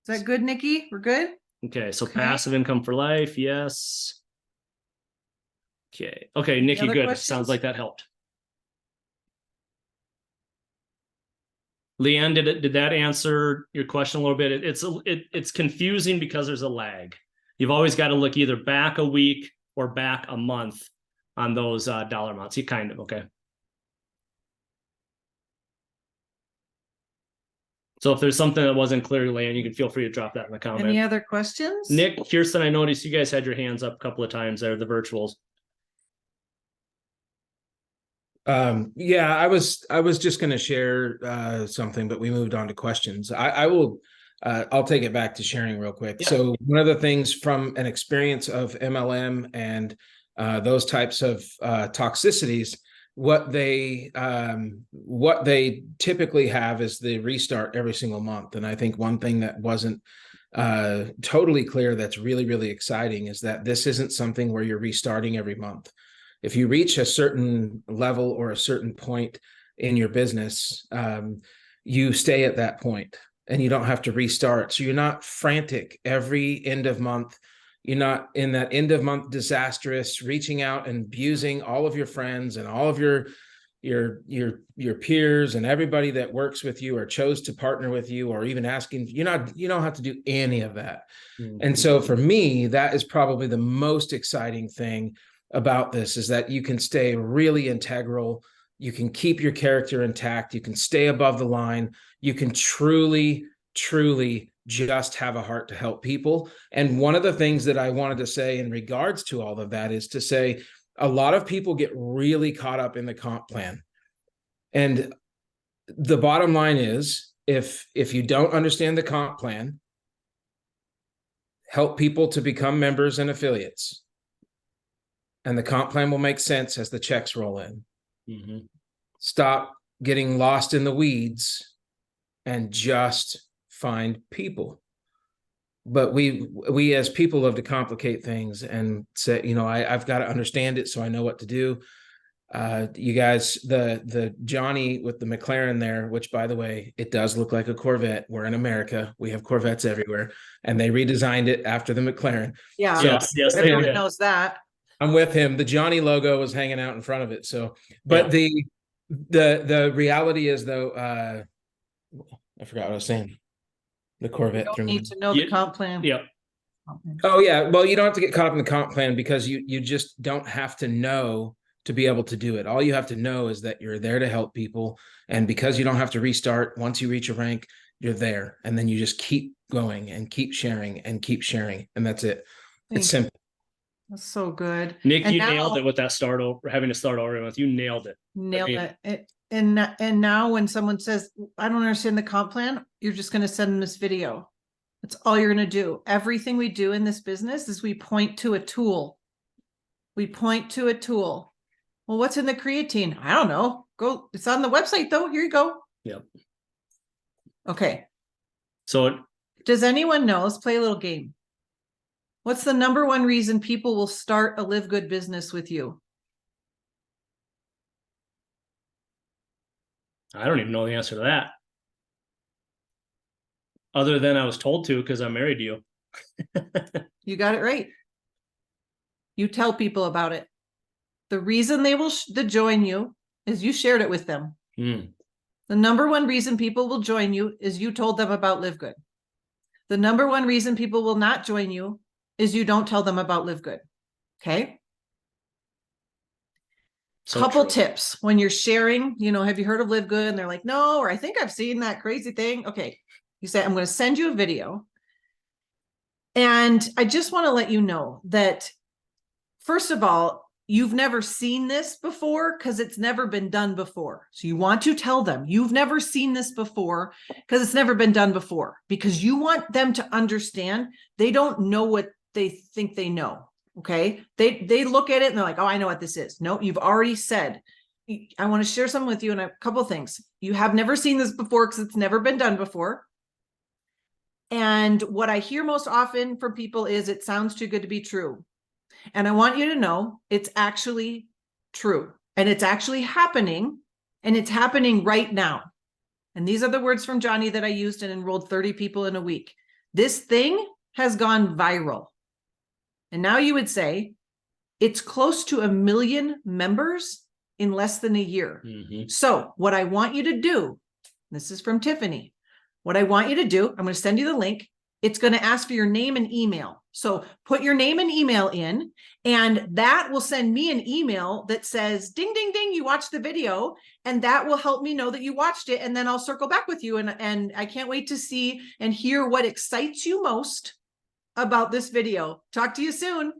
Is that good, Nikki? We're good? Okay, so Okay. passive income for life, yes. Okay, Nikki, other good. questions? Sounds like that helped. Leanne, did that answer your question a little bit? It's confusing because there's a lag. You've always got to look either back a week or back a month on those dollar amounts. You kind of, okay. So if there's something that wasn't clear, Leanne, you can feel free to drop that in the comment. Any other questions? Nick, Kirsten, I noticed you guys had your hands up a couple of times there, the virtuals. Yeah, I was just going to share something, but we moved on to questions. I'll take it back to sharing real quick. Yeah. So one of the things from an experience of MLM and those types of toxicities, what they typically have is the restart every single month. And I think one thing that wasn't totally clear that's really, really exciting is that this isn't something where you're restarting every month. If you reach a certain level or a certain point in your business, you stay at that point and you don't have to restart. So you're not frantic every end of month. You're not in that end of month disastrous, reaching out and abusing all of your friends and all of your peers and everybody that works with you or chose to partner with you, or even asking, you don't have to do any of that. Mm-hmm. And so for me, that is probably the most exciting thing about this, is that you can stay really integral. You can keep your character intact. You can stay above the line. You can truly, truly just have a heart to help people. And one of the things that I wanted to say in regards to all of that is to say, a lot of people get really caught up in the comp plan. And the bottom line is, if you don't understand the comp plan, help people to become members and affiliates. And the comp plan will make sense as the checks roll in. Mm-hmm. Stop getting lost in the weeds and just find people. But we as people love to complicate things and say, I've got to understand it so I know what to do. You guys, the Johnny with the McLaren there, which by the way, it does look like a Corvette. We're in America. We have Corvettes everywhere, and they redesigned it after the McLaren. Yeah. So, Yes, Everyone knows that. I'm with him. The Johnny logo was hanging out in front of it. So, but the reality is though, I forgot what I was saying. The Corvette. You don't need to know the comp plan. Yep. Oh yeah. Well, you don't have to get caught up in the comp plan because you just don't have to know to be able to do it. All you have to know is that you're there to help people. And because you don't have to restart, once you reach a rank, you're there. And then you just keep going and keep sharing and keep sharing. And that's it. It's simple. That's so good. Nick, And you now- nailed it with that start over, having to start over with. You nailed it. Nailed I mean- it. And now when someone says, I don't understand the comp plan, you're just going to send them this video. That's all you're going to do. Everything we do in this business is we point to a tool. We point to a tool. Well, what's in the creatine? I don't know. Go. It's on the website though. Here you go. Yep. Okay. So Does anyone know? Let's play a little game. What's the number one reason people will start a LiveGood business with you? I don't even know the answer to that. Other than I was told to because I'm married to you. You got it right. You tell people about it. The reason they will join you is you shared it with them. Mm. The number one reason people will join you is you told them about LiveGood. The number one reason people will not join you is you don't tell them about LiveGood. Okay. So Couple true. tips when you're sharing, have you heard of LiveGood? And they're like, no, or I think I've seen that crazy thing. Okay. You say, I'm going to send you a video. And I just want to let you know that, first of all, you've never seen this before because it's never been done before. So you want to tell them you've never seen this before because it's never been done before, because you want them to understand they don't know what they think they know. Okay. They look at it and they're like, oh, I know what this is. No, you've already said, I want to share something with you, and a couple of things. You have never seen this before because it's never been done before. And what I hear most often from people is, it sounds too good to be true. And I want you to know it's actually true, and it's actually happening, and it's happening right now. And these are the words from Johnny that I used and enrolled 30 people in a week. This thing has gone viral. And now you would say it's close to 1 million members in less than a year. Mhm. So what I want you to do, this is from Tiffany. What I want you to do, I'm going to send you the link. It's going to ask for your name and email. So put your name and email in, and that will send me an email that says, ding, ding, ding, you watched the video. And that will help me know that you watched it. And then I'll circle back with you. And I can't wait to see and hear what excites you most about this video. Talk to you soon.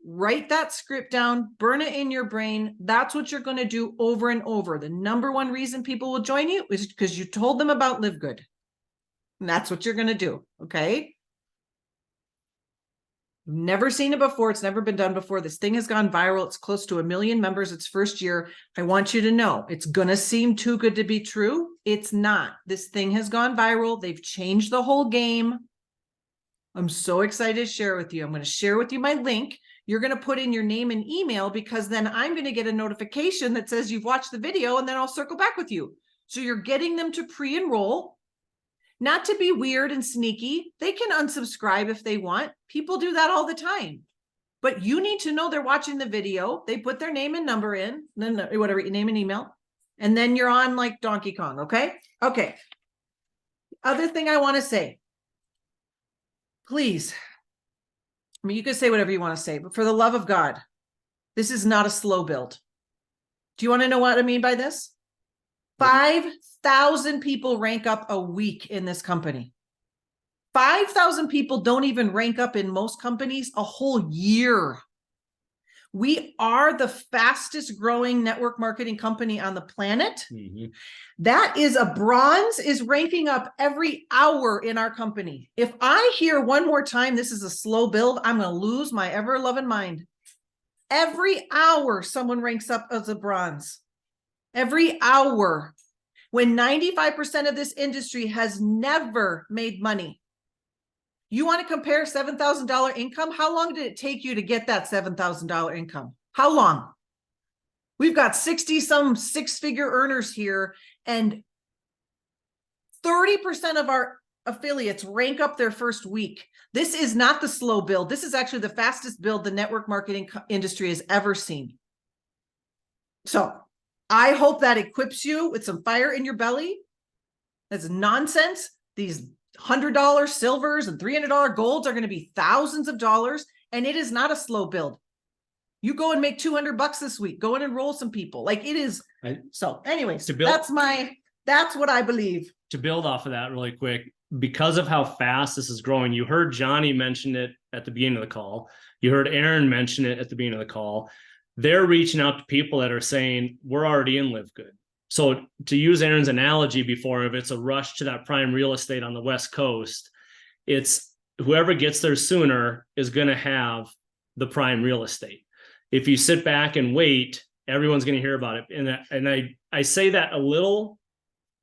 Write that script down, burn it in your brain. That's what you're going to do over and over. The number one reason people will join you is because you told them about LiveGood. And that's what you're going to do. Okay. Never seen it before. It's never been done before. This thing has gone viral. It's close to 1 million members. Its first year. I want you to know it's going to seem too good to be true. It's not. This thing has gone viral. They've changed the whole game. I'm so excited to share with you. I'm going to share with you my link. You're going to put in your name and email, because then I'm going to get a notification that says you've watched the video, and then I'll circle back with you. So you're getting them to pre-enroll, not to be weird and sneaky. They can unsubscribe if they want. People do that all the time. But you need to know they're watching the video. They put their name and number in, then whatever, name and email, and then you're on like Donkey Kong. Okay. Okay. Other thing I want to say, please, I mean, you can say whatever you want to say, but for the love of God, this is not a slow build. Do you want to know what I mean by this? 5,000 people rank up a week in this company. 5,000 people don't even rank up in most companies a whole year. We are the fastest growing network marketing company on the planet. Mhm. That is a bronze is ranking up every hour in our company. If I hear one more time, this is a slow build, I'm going to lose my ever loving mind. Every hour someone ranks up as a bronze. Every hour, when 95% of this industry has never made money. You want to compare $7,000 income? How long did it take you to get that $7,000 income? How long? We've got 60 some six-figure earners here, and 30% of our affiliates rank up their first week. This is not the slow build. This is actually the fastest build the network marketing industry has ever seen. So I hope that equips you with some fire in your belly. That's nonsense. These $100 silvers and $300 golds are going to be thousands of dollars, and it is not a slow build. You go and make $200 this week. Go and enroll some people. Like it is. So anyways, that's what I believe. To build off of that really quick, because of how fast this is growing, you heard Johnny mention it at the beginning of the call. You heard Aaron mention it at the beginning of the call. They're reaching out to people that are saying, we're already in LiveGood. So to use Aaron's analogy before, if it's a rush to that prime real estate on the West Coast, it's whoever gets there sooner is going to have the prime real estate. If you sit back and wait, everyone's going to hear about it. And I say that a little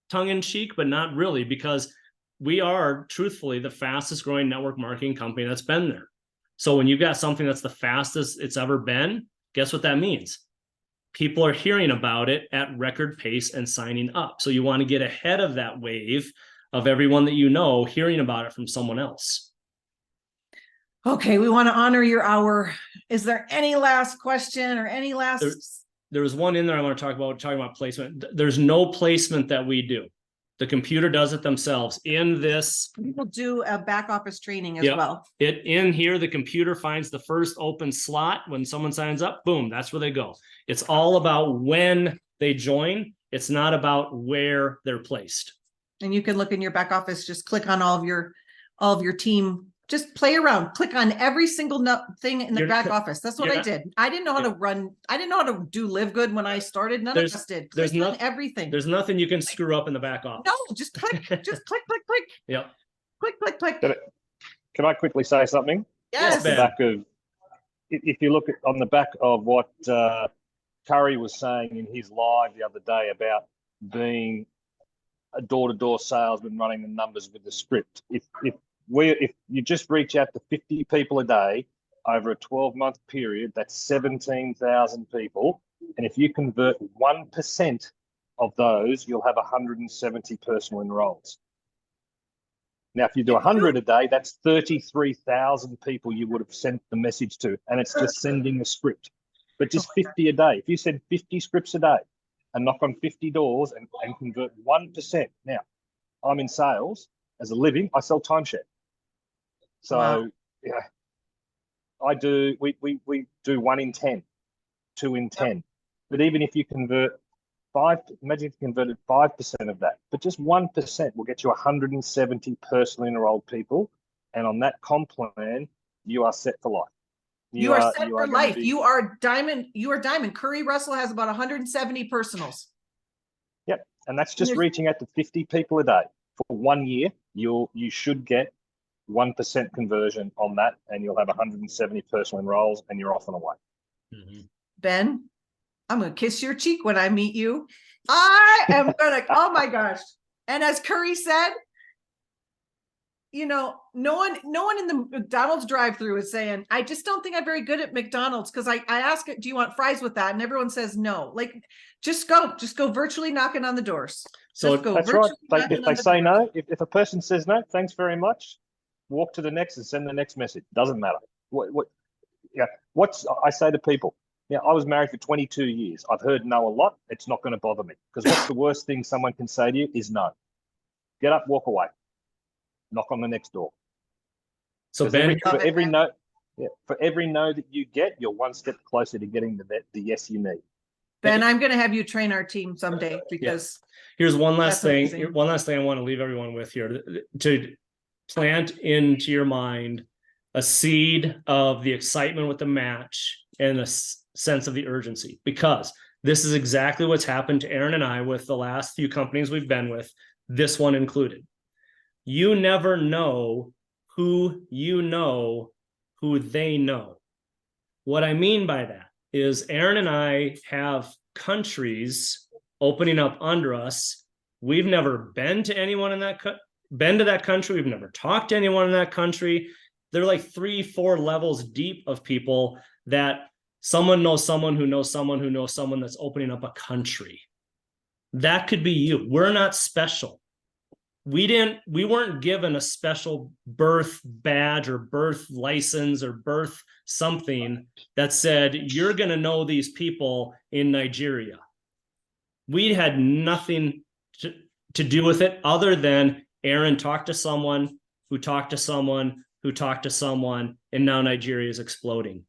tongue in cheek, but not really, because we are truthfully the fastest growing network marketing company that's been there. So when you've got something that's the fastest it's ever been, guess what that means? People are hearing about it at record pace and signing up. So you want to get ahead of that wave of everyone that you know hearing about it from someone else. Okay, we want to honor your hour. Is there any last question or any last? There was one in there I want to talk about, talking about placement. There's no placement that we do. The computer does it themselves in this. People do a back office training as Yep. well. In here, the computer finds the first open slot when someone signs up. Boom, that's where they go. It's all about when they join. It's not about where they're placed. And you can look in your back office, just click on all of your team, just play around, click on every single thing in the You're back not- office. That's what you're I not- did. I didn't know how to run. I didn't know how to do LiveGood when I started. None of There's- us did. there's Click on noth- everything. There's nothing you can screw up in the back office. No, just click, just click, click, click, Yep. click, click, click. Can I quickly say something? Yes. Ben. Back of, if you look at on the back of what Curry was saying in his live the other day about being a door-to-door salesman running the numbers with the script. If you just reach out to 50 people a day over a 12-month period, that's 17,000 people. And if you convert 1% of those, you'll have 170 personal enrolls. Now, if you do 100 a day, that's 33,000 people you would have sent the message to, and it's just sending the script. But just 50 a day. If you send 50 scripts a day and knock on 50 doors and convert 1%. Now, I'm in sales as a living. I sell timeshare. So, Wow. yeah, we do 1 in 10, 2 in 10. But even if you convert imagine if you converted 5% of that, but just 1% will get you 170 personally enrolled people. And on that comp plan, you are set for life. You are set for gonna life. be- You are diamond. You are diamond. Curry Russell has about 170 personals. Yep. And that's just There's- reaching out to 50 people a day for 1 year. You should get 1% conversion on that, and you'll have 170 personal enrolls, and you're off and away. Mhm. Ben, I'm gonna kiss your cheek when I meet you. I am gonna, oh my gosh. And as Curry said, you know, no one in the McDonald's drive-through is saying, I just don't think I'm very good at McDonald's, because I ask it, do you want fries with that? And everyone says no. Like, just go virtually knocking on the doors. So Just go That's right. virtually knocking If on they the say doors. no, if a person says no, thanks very much, walk to the next and send the next message. Doesn't matter. I say to people, yeah, I was married for 22 years. I've heard no a lot. It's not going to bother me, because what's the worst thing someone can say to you is no. Get up, walk away, knock on the next door. So 'Cause Ben, for every no that you get, you're one step closer to getting the yes you need. Ben, I'm gonna have you train our team someday, because here's one last That's thing. amazing. One last thing I want to leave everyone with here, to plant into your mind a seed of the excitement with the match and a sense of the urgency, because this is exactly what's happened to Aaron and I with the last few companies we've been with, this one included. You never know who they know. What I mean by that is Aaron and I have countries opening up under us. We've never been to anyone in that country. We've never talked to anyone in that country. They're like 3-4 levels deep of people that someone knows someone who knows someone who knows someone that's opening up a country. That could be you. We're not special. We weren't given a special birth badge or birth license or birth something that said, you're going to know these people in Nigeria. We had nothing to do with it other than Aaron talked to someone who talked to someone who talked to someone, and now Nigeria is exploding.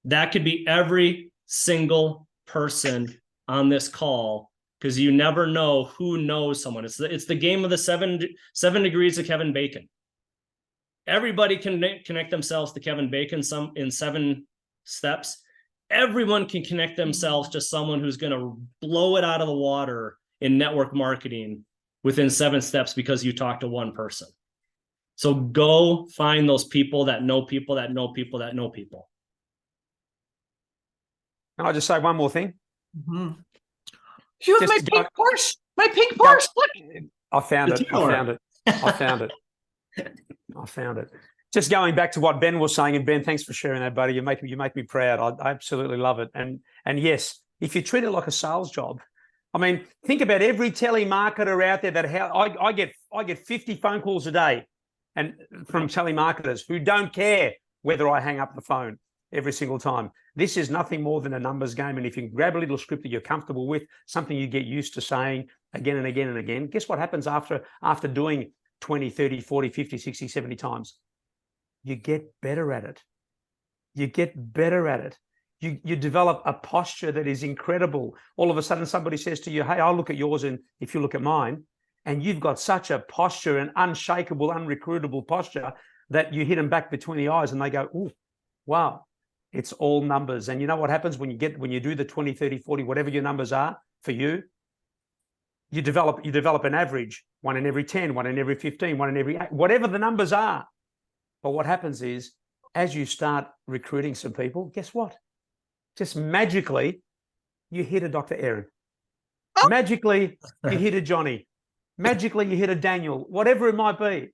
That could be every single person on this call, because you never know who knows someone. It's the game of the seven degrees of Kevin Bacon. Everybody can connect themselves to Kevin Bacon in 7 steps. Everyone can connect themselves to someone who's going to blow it out of the water in network marketing within 7 steps, because you talk to one person. So go find those people that know people that know people that know people. Can I just say one more thing? Mhm. You have Just my pink Porsche. My pink Porsche. Look. I found it. I found it. Just going back to what Ben was saying, and Ben, thanks for sharing that, buddy. You make me proud. I absolutely love it. And yes, if you treat it like a sales job, I mean, think about every telemarketer out there that I get 50 phone calls a day, and from telemarketers who don't care whether I hang up the phone every single time. This is nothing more than a numbers game. And if you can grab a little script that you're comfortable with, something you get used to saying, again and again and again, guess what happens after doing 20, 30, 40, 50, 60, 70 times? You get better at it. You get better at it. You develop a posture that is incredible. All of a sudden, somebody says to you, hey, I'll look at yours, and if you look at mine, and you've got such a posture, an unshakable, unrecruitable posture, that you hit them back between the eyes and they go, oh, wow, it's all numbers. And you know what happens when you do the 20, 30, 40, whatever your numbers are for you, you develop an average, 1 in every 10, 1 in every 15, 1 in every 8, whatever the numbers are. But what happens is, as you start recruiting some people, guess what? Just magically, you hit a Dr. Erin. Oh. Magically, you hit a Johnny. Magically, you hit a Daniel, whatever it might be.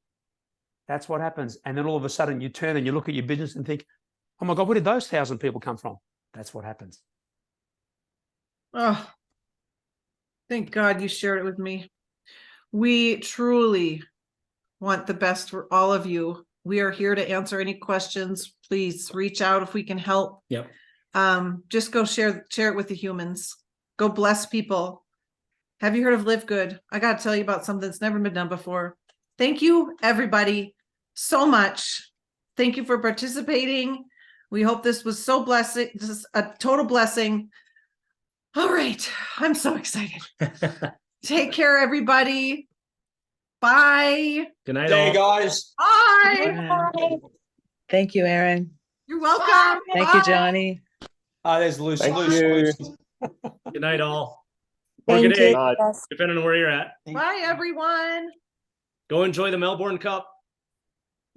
That's what happens. And then all of a sudden, you turn and you look at your business and think, oh my God, where did those 1,000 people come from? That's what happens. Oh, thank God you shared it with me. We truly want the best for all of you. We are here to answer any questions. Please reach out if we can help. Yep. Just go share it with the humans. Go bless people. Have you heard of LiveGood? I got to tell you about something that's never been done before. Thank you, everybody, so much. Thank you for participating. We hope this was so blessing, just a total blessing. All right, I'm so excited. Take care, everybody. Bye. Good night, There you all. guys. Bye. Thank you, Erin. You're welcome. Thank you, Bye. Johnny. There's Lucy. Thank Lucy, you. Lucy. Good night, all. Or Thank good day, you. Night. Yes. depending on where you're at. Bye, everyone. Go enjoy the Melbourne Cup.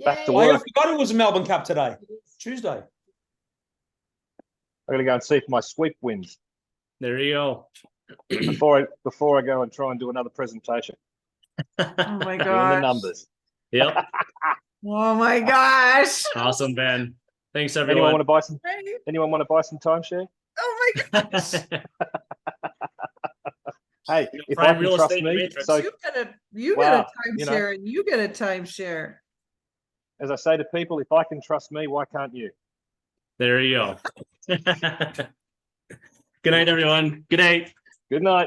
Back to Oh, yeah, I work. forgot it was a Melbourne Cup today. Tuesday. I'm gonna go and see if my sweep wins There you go. before I go and try and do another presentation. Oh my Doing the gosh. numbers. Yep. Oh my gosh. Awesome, Ben. Thanks, Anyone everyone. want to buy some? Hey. Anyone want to buy some timeshare? Oh my gosh. Hey, if Prime I can real trust estate in the me, Matrix. so You Wow, get a you know. timeshare and you get a timeshare. as I say to people, if I can trust me, why can't you? There you go. Good night, everyone. Good night. Good night.